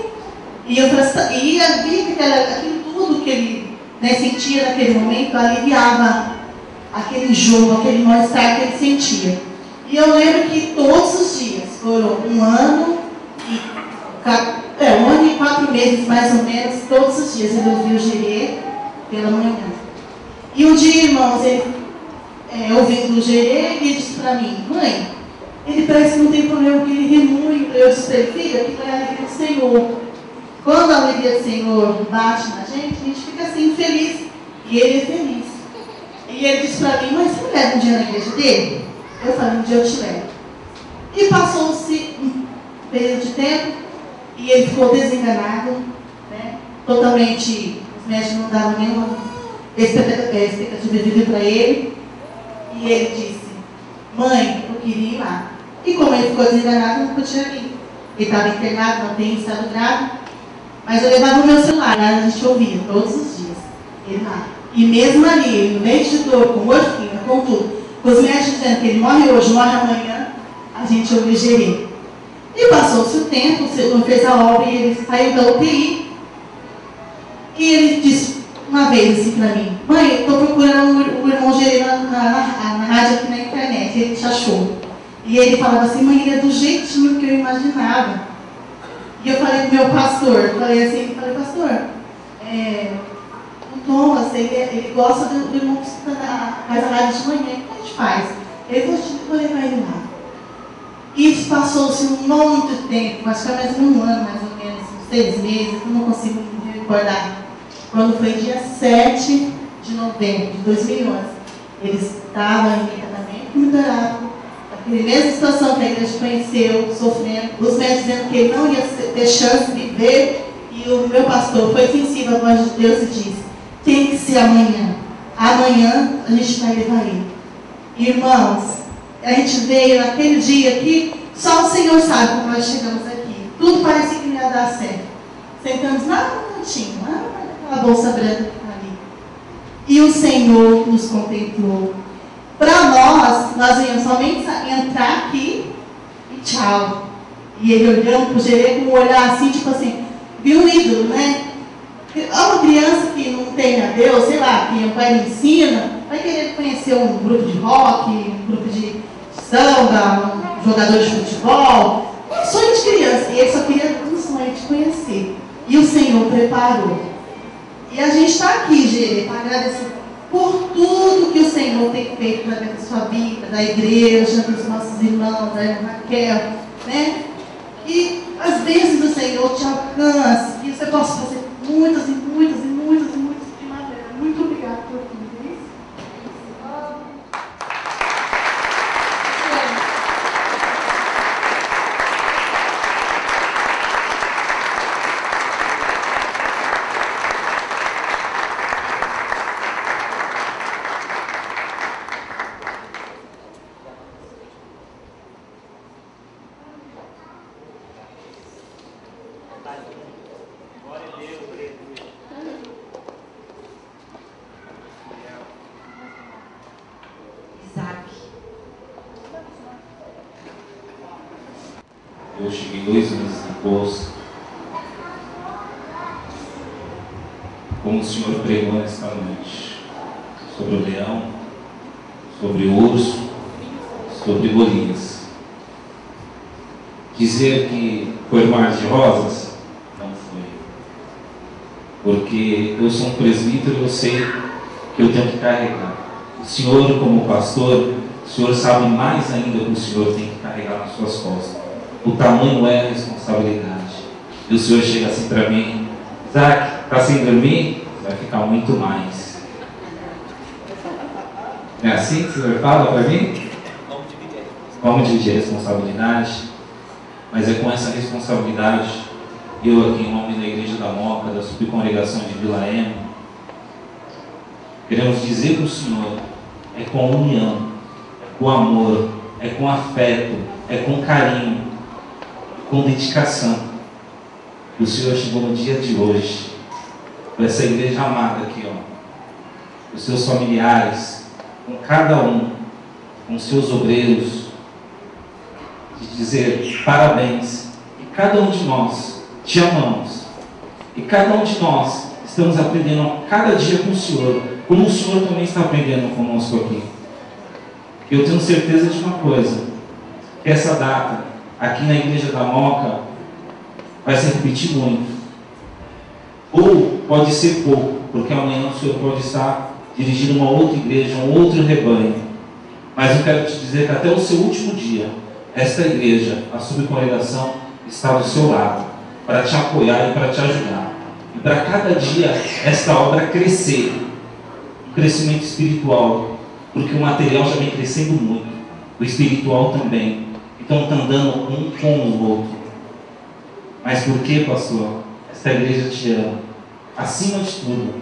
Speaker 1: E eu vi que aquilo tudo que ele sentia naquele momento aliviava aquele enjoo, aquele mal-estar que ele sentia. E eu lembro que todos os dias, foram um ano e 4 meses mais ou menos, todos os dias ele ouvia o Gerê pela manhã. E um dia, irmãos, ele ouvindo o Gerê, ele disse para mim, mãe, ele parece que não tem problema, porque ele ri muito. Eu disse para ele, filha, aquilo é a alegria do Senhor. Quando a alegria do Senhor bate na gente fica assim, feliz. E ele é feliz. E ele disse para mim, mas você me leva um dia na igreja dele? Eu falei, um dia eu te levo. E passou-se um período de tempo, e ele ficou desenganado, né? Totalmente, os médicos não davam nenhuma expectativa de vida para ele. E ele disse, mãe, eu queria ir lá. E como ele ficou desenganado, não podia ir. Ele estava internado, não tem estado grave. Mas eu levava o meu celular, a gente ouvia todos os dias. Ele lá. E mesmo ali, no meio de dor, com morfina, com tudo, com os médicos dizendo que ele morre hoje, morre amanhã, a gente ouvia o Gerê. E passou-se o tempo, o Senhor fez a obra e ele saiu da UTI. E ele disse uma vez assim para mim, mãe, eu estou procurando o irmão Gerê na rádio aqui na internet. Ele te achou. E ele falava assim, mãe, ele é do jeitinho que eu imaginava. E eu falei pro meu pastor, falei, pastor, o Thomas, ele gosta do irmão que faz a rádio de manhã, o que a gente faz? Ele falou, vou levar ele lá. E isso passou-se muito tempo, acho que mais um ano, mais ou menos, uns 6 meses, eu não consigo me recordar. Quando foi dia 7 de novembro de 2011, ele estava em tratamento quimioterápico, naquela mesma situação que a igreja conheceu, sofrendo, os médicos dizendo que ele não ia ter chance de viver, e o meu pastor foi sensível à voz de Deus e disse, tem que ser amanhã. Amanhã a gente vai levar ele. Irmãos, a gente veio naquele dia aqui, só o Senhor sabe como nós chegamos aqui. Tudo parecia que não ia dar certo. Sentamos lá no cantinho, lá naquela bolsa branca que está ali. E o Senhor nos contemplou. Para nós íamos somente entrar aqui e tchau. E ele olhando para o Gerê com um olhar assim, tipo assim, viu um ídolo, né? Uma criança que não tem a Deus, sei lá, que o pai lhe ensina, vai querer conhecer um grupo de rock, um grupo de samba, um jogador de futebol, um sonho de criança. E ele só queria um sonho de conhecer. E o Senhor preparou. E a gente está aqui, Gerê, para agradecer por tudo que o Senhor tem feito na vida da sua vida, da igreja, dos nossos irmãos, da irmã Raquel, né? E as bênçãos do Senhor te alcancem, que você possa fazer muitas e muitas e muitas e muitas primaveras. Muito obrigada por tudo isso.
Speaker 11: Eu cheguei 2 meses depois.
Speaker 12: como o Senhor pregou nesta noite, sobre o leão, sobre o urso, sobre Golias. Dizer que foi mar de rosas? Não foi. Porque eu sou um presbítero e eu sei que eu tenho que carregar. O Senhor, como pastor, o Senhor sabe mais ainda que o Senhor tem que carregar nas suas costas. O tamanho é a responsabilidade. E o Senhor chega assim para mim: Isaac, está sem dormir? Vai ficar muito mais. Não é assim que o Senhor fala para mim? Vamos dividir a responsabilidade. Mas é com essa responsabilidade, eu aqui em nome da Igreja da Moca, da Subcongregação de Vila Ema, queremos dizer para o Senhor: é com união, é com amor, é com afeto, é com carinho, com dedicação que o Senhor chegou no dia de hoje, para essa igreja amada aqui, ó, os seus familiares, com cada um, com os seus obreiros, de dizer parabéns. E cada um de nós te amamos, e cada um de nós estamos aprendendo a cada dia com o Senhor, como o Senhor também está aprendendo conosco aqui. Eu tenho certeza de uma coisa, que essa data aqui na Igreja da Moca vai se repetir muito, ou pode ser pouco, porque amanhã o Senhor pode estar dirigindo uma outra igreja, um outro rebanho. Mas eu quero te dizer que até o seu último dia, esta igreja, a subcongregação, está do seu lado, para te apoiar e para te ajudar. E para cada dia esta obra crescer, um crescimento espiritual, porque o material já vem crescendo muito, o espiritual também. Então está andando um com o outro. Mas por que, pastor? Esta igreja te ama. Acima de tudo,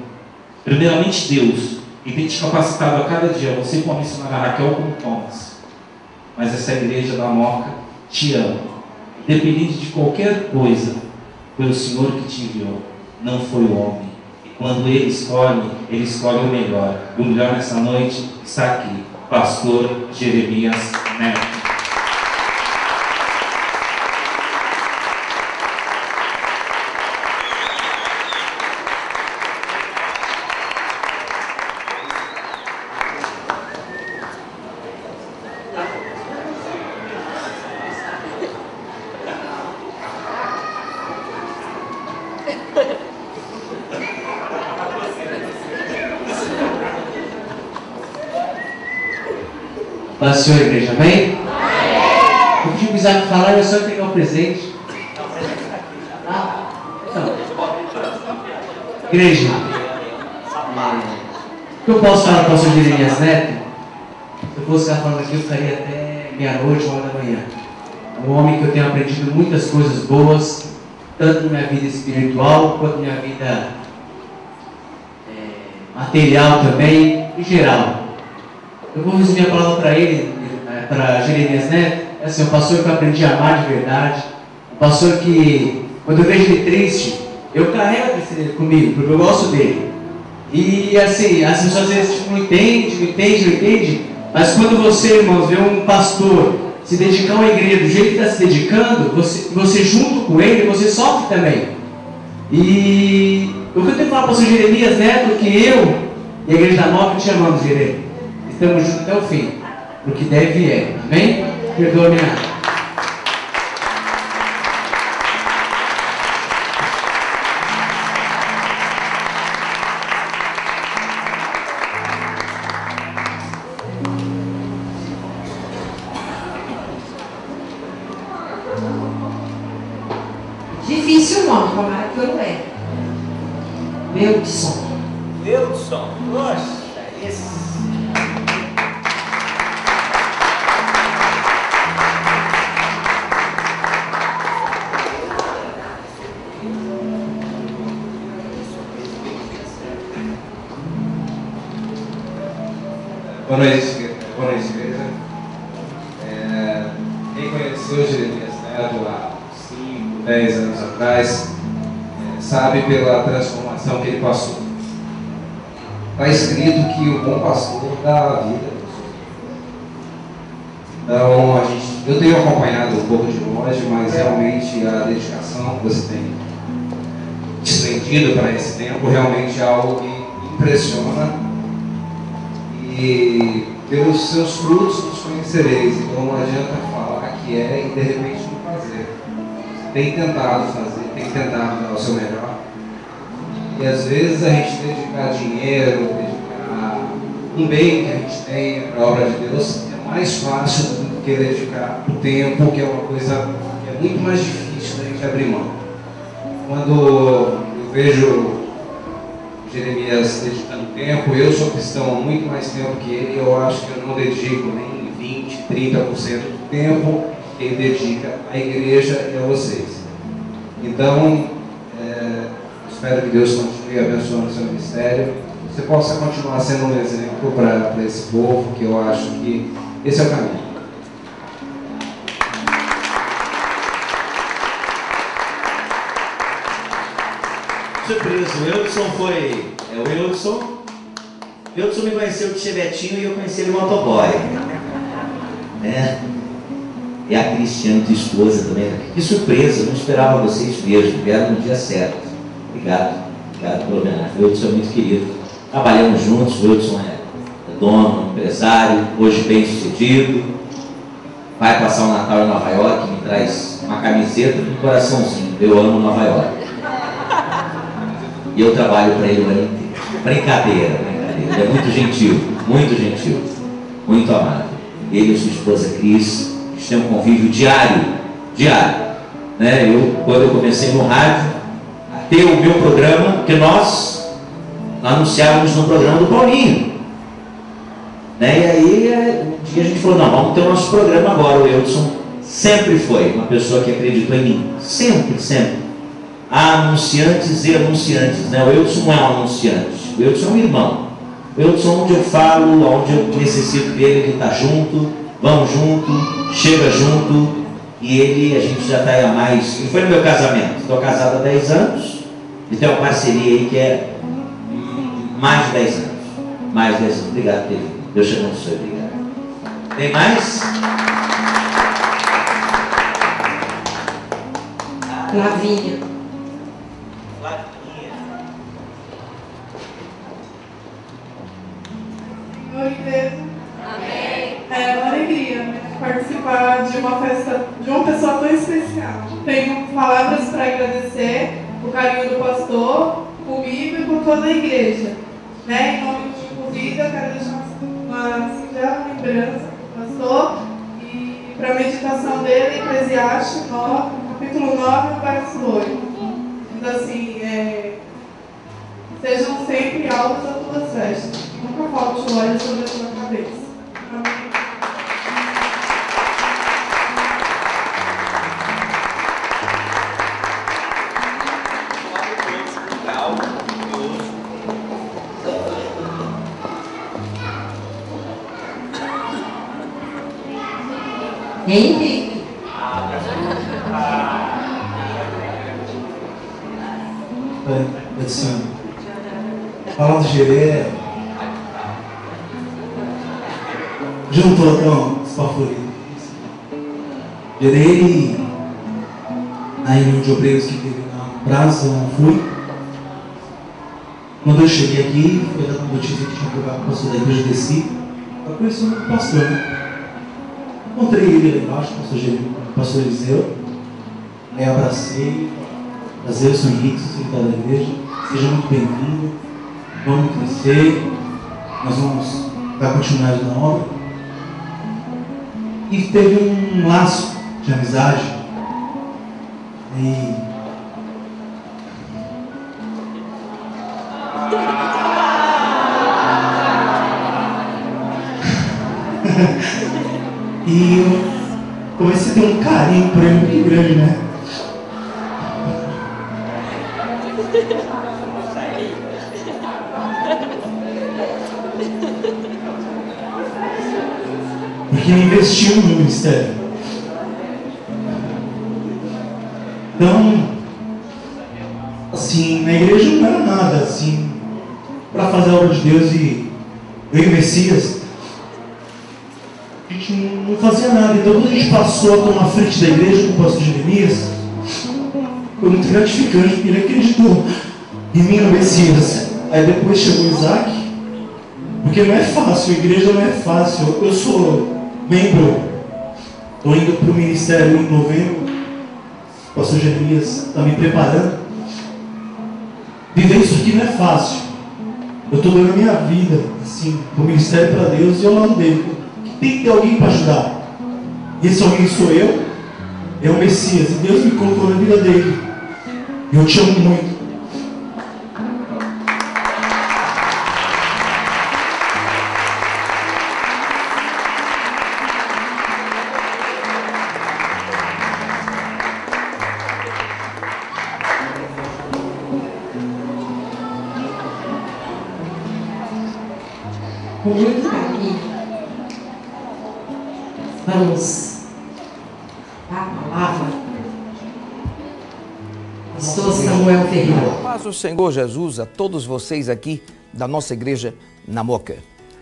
Speaker 12: primeiramente Deus, e tem te capacitado a cada dia, você como a missionária Raquel, como Thomas. Mas essa igreja da Moca te ama. Independente de qualquer coisa, foi o Senhor que te enviou, não foi o homem. E quando Ele escolhe o melhor. E o melhor nessa noite está aqui, pastor Jeremias Neto.
Speaker 13: Paz do Senhor, igreja, amém? Eu pedi para o Isaac falar e eu só pegar o presente. Então, igreja, o que eu posso falar para o pastor Jeremias Neto? Se eu fosse ficar falando aqui, eu ficaria até meia-noite, 1 hora da manhã. É um homem que eu tenho aprendido muitas coisas boas, tanto na minha vida espiritual, quanto na minha vida material também, em geral. Eu vou resumir a palavra para ele, para Jeremias Neto. É assim, um pastor que eu aprendi a amar de verdade, um pastor que, quando eu vejo ele triste, eu carrego a tristeza dele comigo, porque eu gosto dele. E assim, as pessoas às vezes não entendem, mas quando você, irmãos, vê um pastor se dedicar a uma igreja do jeito que está se dedicando, você junto com ele, você sofre também. E o que eu tenho que falar para o pastor Jeremias Neto, que eu e a igreja da Moca te amamos, Jeremias. Estamos juntos até o fim, porque deve é. Amém? Perdoa-me nada.
Speaker 2: Difícil o nome, tomara que eu não é. Meudson.
Speaker 6: Meudson, nossa, esse.
Speaker 14: Boa noite, igreja. Quem conheceu Jeremias Neto há 5, 10 anos atrás, sabe pela transformação que ele passou. Está escrito que o bom pastor dá a vida. Então, eu tenho acompanhado um pouco de longe, mas realmente a dedicação que você tem sentido para esse tempo realmente é algo que impressiona. E pelos seus frutos nos conhecereis. Então não adianta falar que é e de repente não fazer. Tem tentado fazer, tem tentado dar o seu melhor. E às vezes a gente dedicar dinheiro, dedicar um bem que a gente tem para a obra de Deus é mais fácil do que dedicar o tempo, que é uma coisa que é muito mais difícil da gente abrir mão. Quando eu vejo Jeremias dedicando tempo, eu sou cristão há muito mais tempo que ele, eu acho que eu não dedico nem 20, 30% do tempo que ele dedica à igreja e a vocês. Então, espero que Deus continue abençoando o seu ministério, você possa continuar sendo um exemplo para esse povo, que eu acho que esse é o caminho.
Speaker 11: Surpresa, o Wilson foi. O Wilson me conheceu de chevetinho e eu conheci ele motoboy. E a Cristiane, tua esposa também. Que surpresa, eu não esperava vocês mesmo, vieram no dia certo. Obrigado pelo homenagem. O Wilson é muito querido. Trabalhamos juntos, o Wilson é dono, empresário, hoje bem sucedido. Vai passar o Natal em Nova York, me traz uma camiseta com um coraçãozinho. Eu amo Nova York. E eu trabalho para ele o ano inteiro. Brincadeira. Ele é muito gentil, muito amável. Ele e sua esposa Cris, a gente tem um convívio diário. Quando eu comecei no rádio, a ter o meu programa, que nós anunciávamos no programa do Paulinho. E aí, um dia a gente falou, não, vamos ter o nosso programa agora. O Wilson sempre foi uma pessoa que acreditou em mim. Sempre. Há anunciantes e anunciantes, O Wilson não é um anunciante, o Wilson é um irmão. O Wilson, onde eu falo, onde eu necessito dele, ele está junto, vamos junto, chega junto. E a gente já está aí há mais. Ele foi no meu casamento, estou casado há 10 anos, e tem uma parceria aí que é mais de 10 anos. Obrigado, querido. Deus te abençoe, obrigado. Tem mais?
Speaker 2: Lavinha.
Speaker 15: Oi, igreja. Amém. É uma alegria participar de uma festa de uma pessoa tão especial. Tenho palavras para agradecer o carinho do pastor, comigo e com toda a igreja. Em nome do Vida, quero deixar uma singela lembrança do pastor e para a meditação dele, Eclesiastes 9, capítulo 9, verso 8. Então, assim, sejam sempre alvos das tuas festas. Nunca falte o óleo sobre a tua cabeça. Amém.
Speaker 2: Henrique.
Speaker 16: Assim, falando de Gerê, já não estou tão esbaforido. Gerê, ele, na reunião de obreiros que teve na praça, eu não fui. Quando eu cheguei aqui, foi dada a notícia que tinha pegado o pastor da igreja, desci. Eu conheci um pastor, Encontrei ele lá embaixo, o pastor Gerê, o pastor Eliseu. Aí abracei. Prazer, eu sou Henrique, sou secretário da igreja. Seja muito bem-vindo. Vamos crescer. Nós vamos dar continuidade na obra. E teve um laço de amizade. E eu comecei a ter um carinho por ele muito grande, Porque investiu no ministério. Então, assim, na igreja não era nada, assim, para fazer a obra de Deus e eu e o Messias, a gente não fazia nada. Então, quando a gente passou a tomar frente da igreja com o pastor Jeremias, foi muito gratificante, porque ele acreditou em mim no Messias. Aí depois chegou Isaac, porque não é fácil, a igreja não é fácil. Eu sou membro, estou indo para o ministério em novembro, o pastor Jeremias está me preparando. Viver isso aqui não é fácil. Eu estou dando a minha vida, assim, para o ministério, para Deus e ao lado dele. Tem que ter alguém para ajudar. E esse alguém sou eu, é o Messias, e Deus me colocou na vida dele. E eu te amo muito.
Speaker 2: Com muito carinho, vamos dar a palavra. Pastor Samuel Ferreira.
Speaker 17: Paz do Senhor Jesus a todos vocês aqui da nossa igreja na Moca.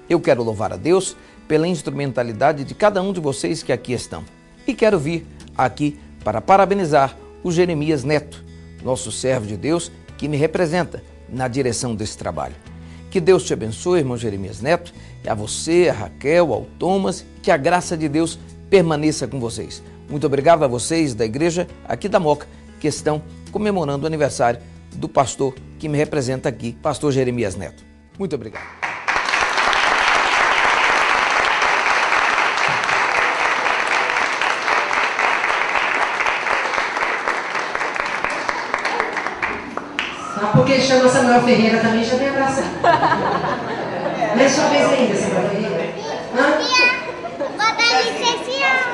Speaker 17: Eu quero louvar a Deus pela instrumentalidade de cada um de vocês que aqui estão. E quero vir aqui para parabenizar o Jeremias Neto, nosso servo de Deus, que me representa na direção desse trabalho. Que Deus te abençoe, irmão Jeremias Neto, e a você, a Raquel, ao Thomas, que a graça de Deus permaneça com vocês. Muito obrigado a vocês da igreja aqui da Moca, que estão comemorando o aniversário do pastor que me representa aqui, pastor Jeremias Neto. Muito obrigado.
Speaker 2: Só porque chama Samuel Ferreira também já vem abraçar. Não é sua vez ainda, Samuel Ferreira?
Speaker 18: Bota licenciado.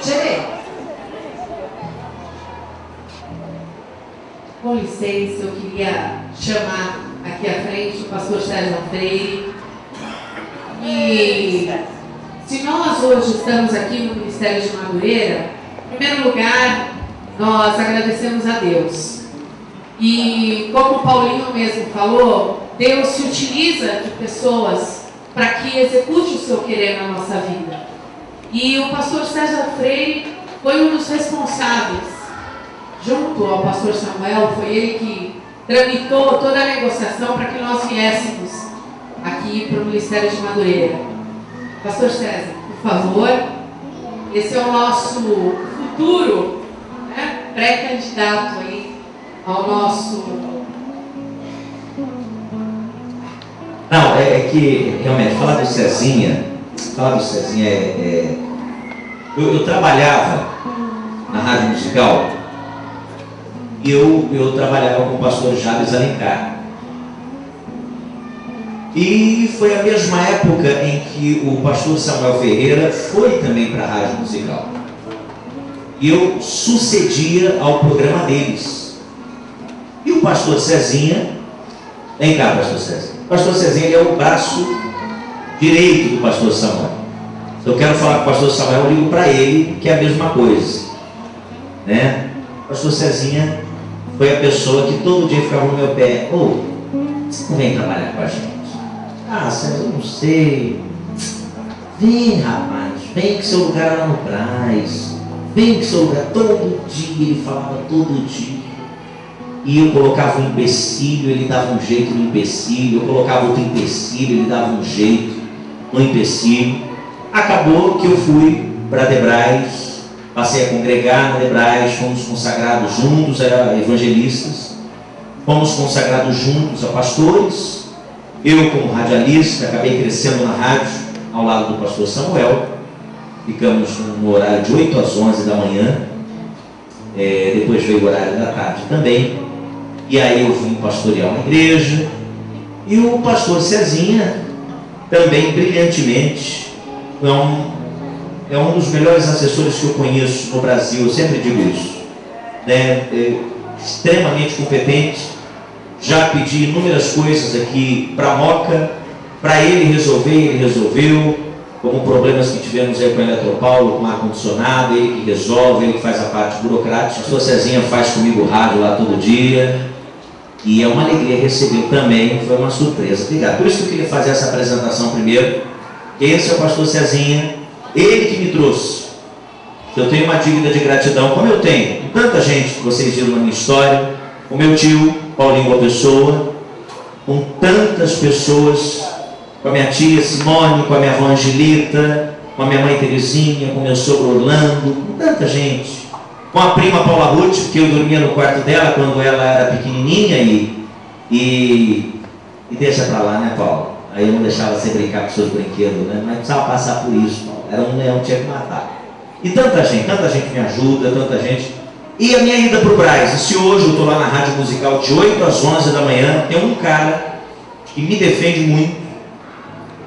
Speaker 2: Gerê.
Speaker 1: Com licença, eu queria chamar aqui à frente o pastor Sérgio Freire. E se nós hoje estamos aqui no Ministério de Madureira, em primeiro lugar, nós agradecemos a Deus. E como o Paulinho mesmo falou, Deus se utiliza de pessoas para que execute o seu querer na nossa vida. E o pastor Sérgio Freire foi um dos responsáveis, junto ao pastor Samuel, foi ele que tramitou toda a negociação para que nós viéssemos aqui para o Ministério de Madureira. Pastor César, por favor, esse é o nosso futuro, né, pré-candidato aí ao nosso...
Speaker 11: Não, é que realmente, falar do Cezinha eu trabalhava na Rádio Musical e eu trabalhava com o pastor Jabes Alencar. E foi a mesma época em que o pastor Samuel Ferreira foi também para a Rádio Musical. E eu sucedia ao programa deles. E o pastor Cezinha, vem cá, pastor Cezinha. O pastor Cezinha ele é o braço direito do pastor Samuel. Se eu quero falar com o pastor Samuel, eu ligo para ele, que é a mesma coisa, né? O pastor Cezinha foi a pessoa que todo dia ficava no meu pé: ô, você não vem trabalhar com a gente? Ah, César, eu não sei. Vem, rapaz, vem que seu lugar era no Brás. Vem que seu lugar, todo dia, ele falava todo dia. E eu colocava um empecilho, ele dava um jeito no empecilho. Eu colocava outro empecilho, ele dava um jeito no empecilho. Acabou que eu fui para Debrais, passei a congregar na Debrais, fomos consagrados juntos a evangelistas, fomos consagrados juntos a pastores. Eu, como radialista, acabei crescendo na rádio ao lado do pastor Samuel. Ficamos no horário de 8 às 11 da manhã. Depois veio o horário da tarde também. E aí eu vim pastorear uma igreja. E o pastor Cezinha também brilhantemente é um dos melhores assessores que eu conheço no Brasil. Eu sempre digo isso, né? Extremamente competente. Já pedi inúmeras coisas aqui para a Moca, para ele resolveu, como problemas que tivemos aí com a Eletropaulo, com ar-condicionado, ele que resolve, ele que faz a parte burocrática. A sua Cezinha faz comigo rádio lá todo dia, e é uma alegria receber também, foi uma surpresa. Obrigado. Por isso que eu queria fazer essa apresentação primeiro. Esse é o pastor Cezinha, ele que me trouxe. Eu tenho uma dívida de gratidão, como eu tenho com tanta gente que vocês viram na minha história, o meu tio, Paulinho Boa Pessoa, com tantas pessoas, com a minha tia Simone, com a minha avó Angelita, com a minha mãe Terezinha, com o meu sogro Orlando, com tanta gente, com a prima Paula Ruth, porque eu dormia no quarto dela quando ela era pequenininha e deixa pra lá, né, Paula? Aí eu não deixava você brincar com seus brinquedos, né? Mas precisava passar por isso, Paula. Era um leão que tinha que matar. E tanta gente me ajuda, tanta gente. E a minha ida para o Braz, e se hoje eu estou lá na rádio musical de 8 às 11 da manhã, tem um cara que me defende muito,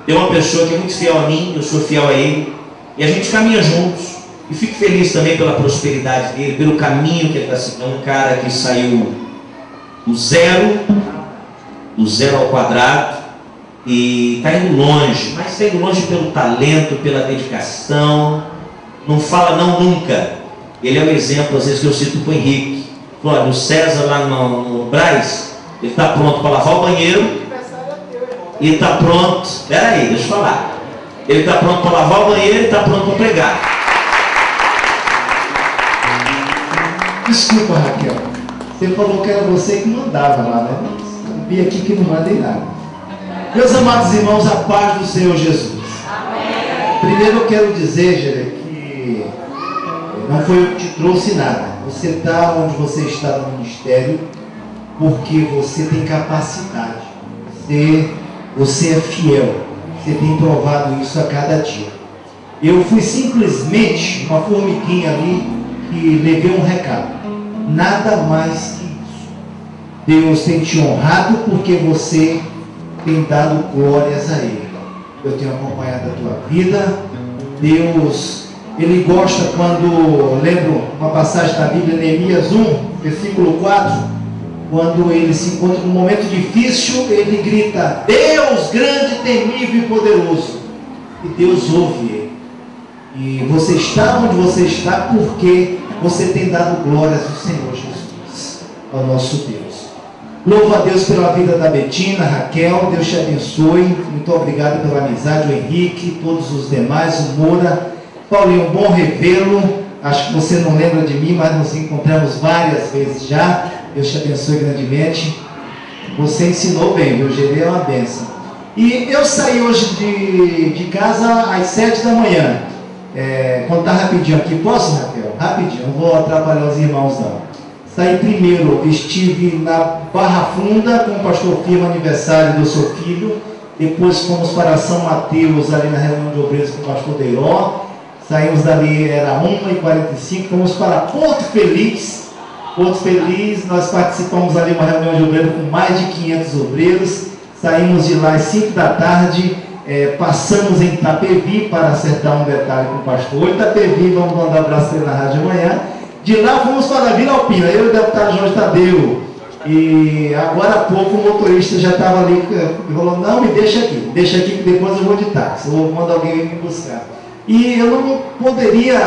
Speaker 11: tem uma pessoa que é muito fiel a mim, eu sou fiel a ele, e a gente caminha juntos, e fico feliz também pela prosperidade dele, pelo caminho que ele está seguindo. É um cara que saiu do zero ao quadrado, e está indo longe, mas está indo longe pelo talento, pela dedicação, não fala não nunca. Ele é um exemplo, às vezes, que eu cito para o Henrique. Olha, o César lá no Braz, ele está pronto para lavar o banheiro. E está pronto, espera aí, deixa eu falar. Ele está pronto para lavar o banheiro e está pronto para pregar.
Speaker 16: Desculpa, Raquel. Você falou que era você que mandava lá, né? Eu vi aqui que não mandei nada. Meus amados irmãos, a paz do Senhor Jesus. Amém. Primeiro eu quero dizer, Gerê, que não foi eu que te trouxe nada. Você está onde você está no ministério porque você tem capacidade. Você é fiel. Você tem provado isso a cada dia. Eu fui simplesmente uma formiguinha ali que levei um recado. Nada mais que isso. Deus tem te honrado porque você tem dado glórias a Ele. Eu tenho acompanhado a tua vida. Deus, Ele gosta quando, lembro uma passagem da Bíblia, Neemias 1, versículo 4, quando ele se encontra num momento difícil, ele grita: Deus grande, temível e poderoso. E Deus ouve ele. E você está onde você está porque você tem dado glórias ao Senhor Jesus, ao nosso Deus. Louvo a Deus pela vida da Betina, Raquel, Deus te abençoe. Muito obrigado pela amizade, o Henrique, todos os demais, o Moura. Paulinho, bom revê-lo. Acho que você não lembra de mim, mas nos encontramos várias vezes já. Deus te abençoe grandemente. Você ensinou bem, viu? Gerê é uma bênção. E eu saí hoje de casa às 7 da manhã. Contar rapidinho aqui, posso, Raquel? Rapidinho, não vou atrapalhar os irmãos não. Saí primeiro, estive na Barra Funda com o pastor Firmo, aniversário do seu filho. Depois fomos para São Mateus, ali na reunião de obreiros com o pastor Deiró. Saímos dali, era 1h45, fomos para Porto Feliz. Porto Feliz, nós participamos ali de uma reunião de obreiros com mais de 500 obreiros. Saímos de lá às 5 da tarde, passamos em Itapevi para acertar um detalhe com o pastor. Itapevi, vamos mandar um abraço para ele na rádio amanhã. De lá fomos para a Vila Alpina, eu e o deputado Jorge Tadeu. E agora há pouco o motorista já estava ali, falou: não, me deixa aqui que depois eu vou de táxi, eu vou mandar alguém vir me buscar. E eu não poderia,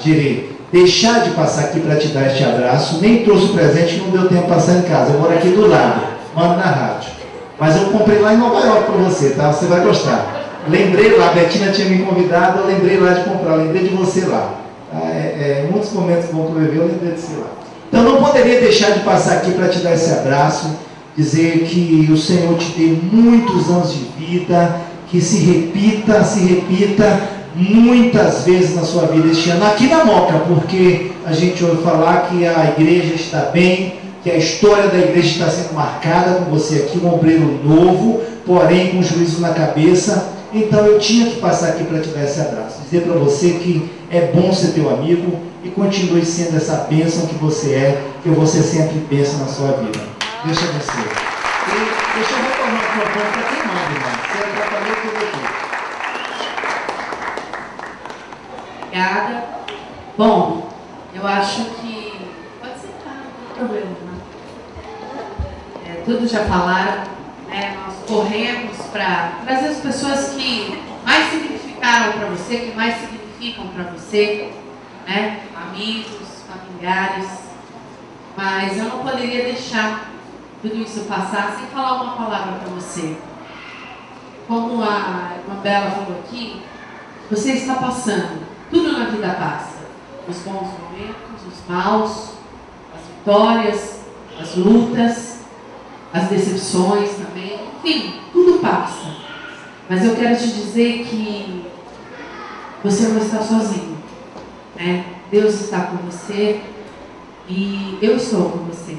Speaker 16: Gerê, deixar de passar aqui para te dar este abraço, nem trouxe o presente, não deu tempo de passar em casa, eu moro aqui do lado, mando na rádio. Mas eu comprei lá em Nova York para você, tá? Você vai gostar. Lembrei lá, a Betina tinha me convidado, eu lembrei lá de comprar, lembrei de você lá. Muitos momentos bons que eu vivi, eu lembrei de você lá. Então não poderia deixar de passar aqui para te dar esse abraço, dizer que o Senhor te dê muitos anos de vida, que se repita muitas vezes na sua vida este ano, aqui na Moca, porque a gente ouve falar que a igreja está bem, que a história da igreja está sendo marcada com você aqui, um obreiro novo, porém com juízo na cabeça. Então eu tinha que passar aqui para te dar esse abraço, dizer para você que é bom ser teu amigo e continue sendo essa bênção que você é, que eu vou ser sempre bênção na sua vida. Deus te abençoe. E deixa eu retornar o microfone para quem manda, irmão. Você atrapalhou tudo aqui.
Speaker 1: Obrigada. Bom, eu acho que... Pode sentar, não tem problema, né? Tudo já falaram, né? Nós corremos para trazer as pessoas que mais significaram para você, que mais significam para você, né? Amigos, familiares. Mas eu não poderia deixar tudo isso passar sem falar uma palavra para você. Como a irmã Bela falou aqui, você está passando. Tudo na vida passa. Os bons momentos, os maus, as vitórias, as as lutas, as decepções também, enfim, tudo passa. Mas eu quero te dizer que você não está sozinho, né? Deus está com você e eu estou com você.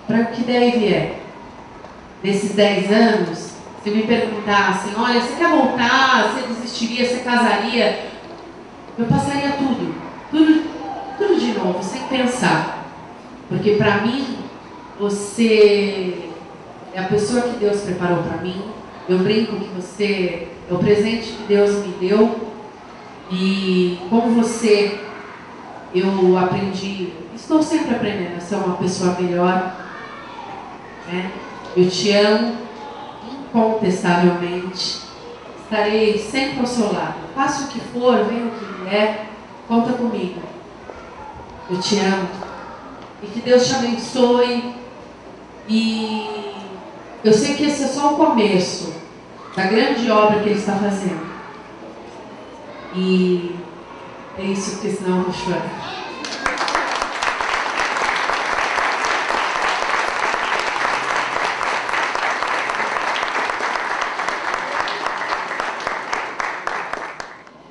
Speaker 1: Para o que der e vier, desses 10 anos, se me perguntassem, olha, você quer voltar, você desistiria, você casaria, eu passaria tudo de novo, sem pensar. Porque para mim, você é a pessoa que Deus preparou para mim. Eu brinco que você é o presente que Deus me deu. E com você, eu aprendi, estou sempre aprendendo a ser uma pessoa melhor, né? Eu te amo incontestavelmente. Estarei sempre ao seu lado. Faça o que for, venha o que vier, conta comigo. Eu te amo. E que Deus te abençoe. E eu sei que esse é só o começo da grande obra que Ele está fazendo. E é isso, porque senão eu vou chorar.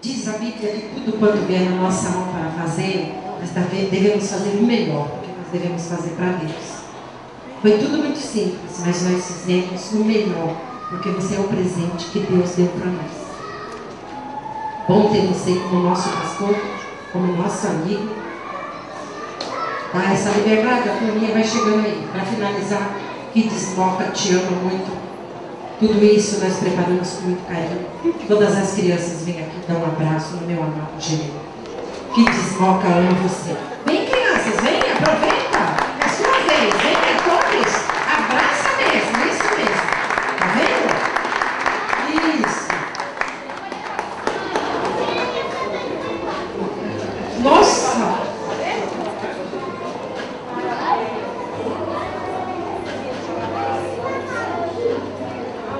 Speaker 2: Diz a Bíblia que tudo quanto vier na nossa mão para fazer, nós devemos fazer o melhor, porque nós devemos fazer para Deus. Foi tudo muito simples, mas nós fizemos o melhor, porque você é o presente que Deus deu para nós. Bom ter você como nosso pastor, como nosso amigo. Tá? Essa liberdade, a turminha vai chegando aí. Para finalizar, Kids Moca te ama muito. Tudo isso nós preparamos com muito carinho. Todas as crianças vêm aqui dar um abraço no meu amado Gênero. Kids Moca ama você. Vem, crianças, vem, aproveita. É a sua vez, venha todos. Abraça mesmo, isso mesmo. Tá vendo? Isso. Nossa!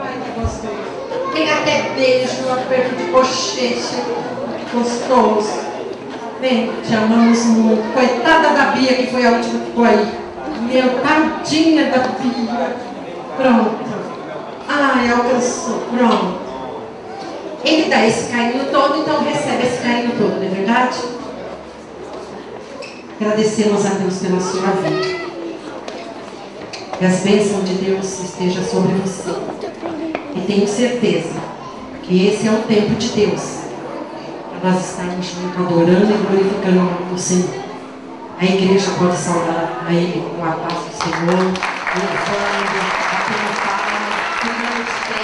Speaker 2: Ai, que gostoso. Tem até beijo, aperto de bochecha. Gostoso. Vem, te amamos muito. Coitada da Bia, que foi a última que ficou aí. Meu, tadinha da Bia. Pronto. Ai, alcançou. Pronto. Ele dá esse carinho todo, então recebe esse carinho todo, não é verdade? Agradecemos a Deus pela sua vida. Que as bênçãos de Deus estejam sobre você. E tenho certeza que esse é o tempo de Deus. Para nós estarmos juntos adorando e glorificando o Senhor. A igreja pode saudar a Ele com a paz do Senhor, louvando, batendo palma, ficando de pé.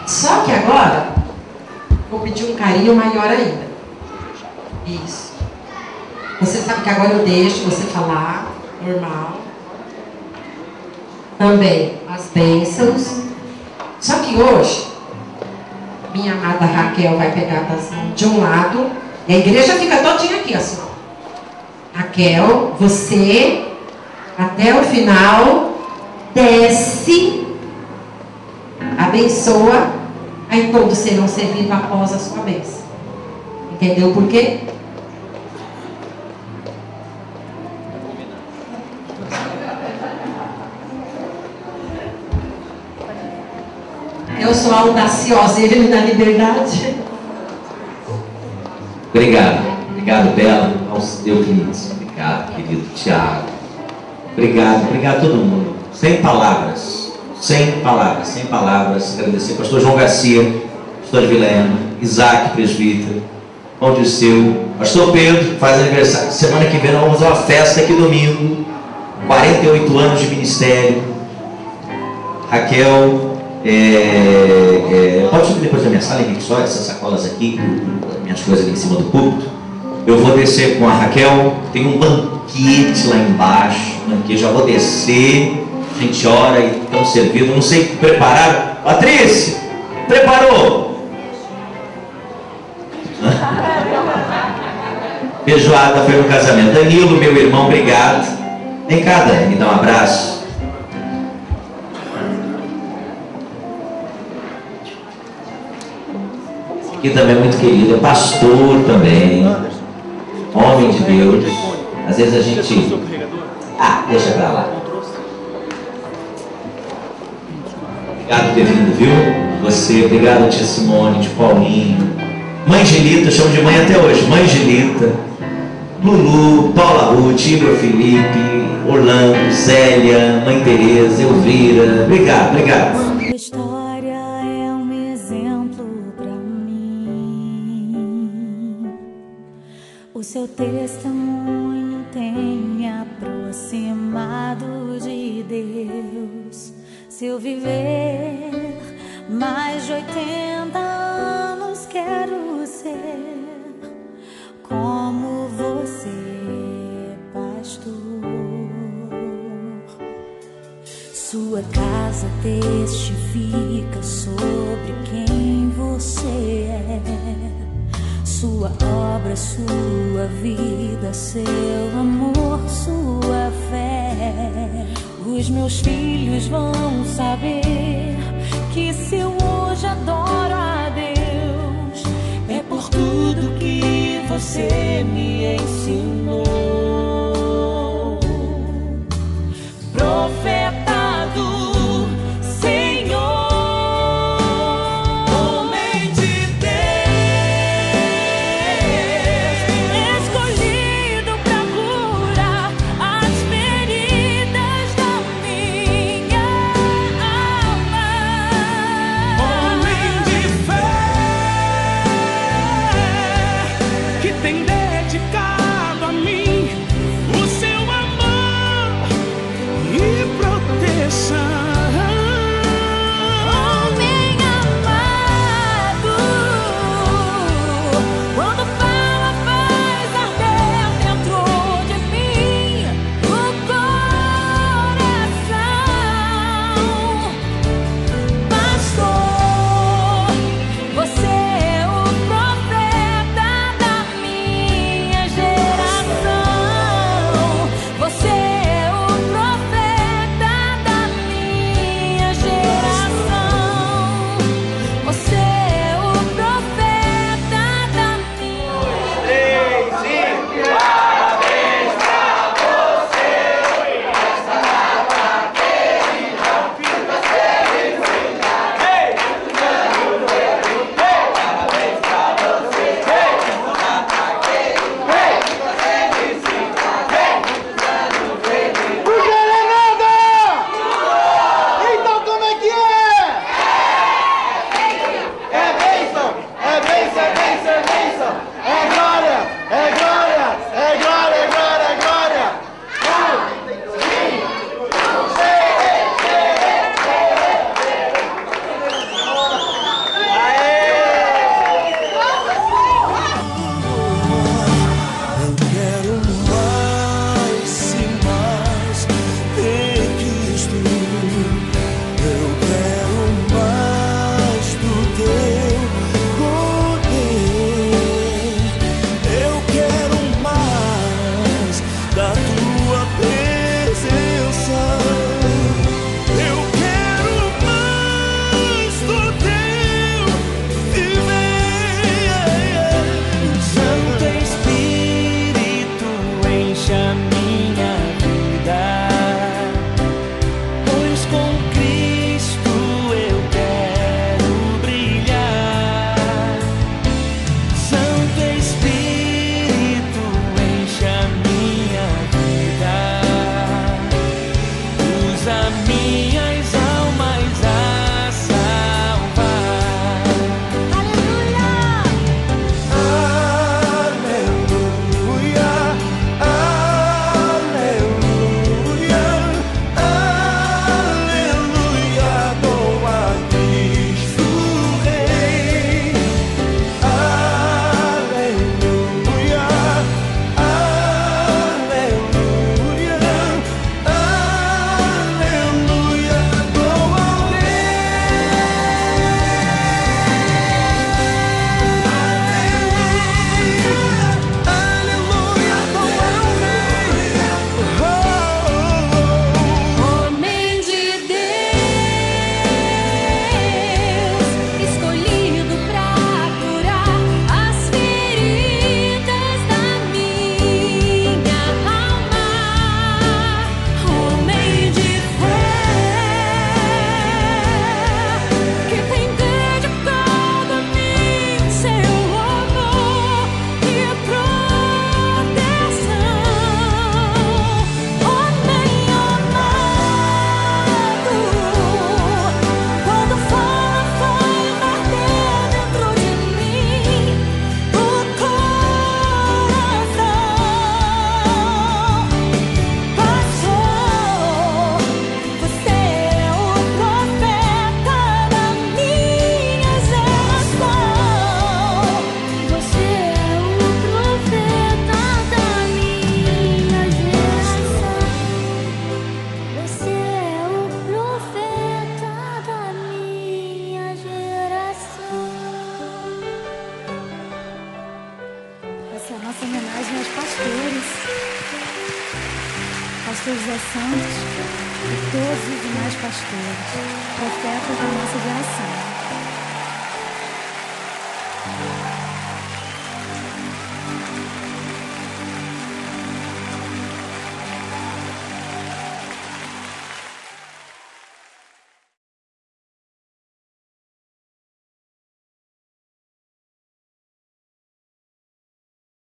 Speaker 2: Só que agora, vou pedir um carinho maior ainda. Isso. Você sabe que agora eu deixo você falar, normal. Também as bênçãos. Só que hoje, minha amada Raquel vai pegar das mãos de um lado, e a igreja fica todinha aqui, assim. Raquel, você, até o final, desce, abençoa, aí todos serão servidos após a sua bênção. Entendeu por quê? Eu sou audaciosa, ele me dá liberdade.
Speaker 11: Obrigado. Obrigado, Bela, aos Euclides. Obrigado, querido Tiago. Obrigado a todo mundo. Sem palavras. Agradecer ao pastor João Garcia, pastor Vilena, Isaac, presbítero, Pão de Seu, pastor Pedro, que faz aniversário. Semana que vem nós vamos fazer uma festa aqui domingo. 48 anos de ministério. Raquel, pode subir depois da minha sala, Henrique, só essas sacolas aqui, minhas coisas ali em cima do púlpito. Eu vou descer com a Raquel, tem um banquete lá embaixo, já vou descer, a gente ora e estamos servindo, não sei, prepararam? Patrícia, preparou? Feijoada foi no casamento. Danilo, meu irmão, obrigado. Vem cá, Dani, me dá um abraço. que também é muito querido, é pastor também, homem de Deus. Às vezes a gente... deixa pra lá. Obrigado por ter vindo, viu? Você, obrigado, tia Simone, tia Paulinho, mãe Gelita, eu chamo de mãe até hoje, mãe Gelita, Lulu, Paula Ruth, Igor Felipe, Orlando, Zélia, mãe Tereza, Elvira, obrigado, obrigado.
Speaker 19: Sua história é um exemplo pra mim. O seu testemunho tem me aproximado de Deus. Se eu viver mais de 80 anos, quero ser como você, pastor. Sua casa testifica sobre quem você é. Sua obra, sua vida, seu amor, sua fé. Os meus filhos vão saber que se eu hoje adoro a Deus, é por tudo que você me ensinou. Profeta do Senhor, homem de Deus, escolhido pra curar as feridas da minha alma. Homem de fé, que tem dedicado a mim pastor José Santos e todos os demais pastores, profetas da nossa geração.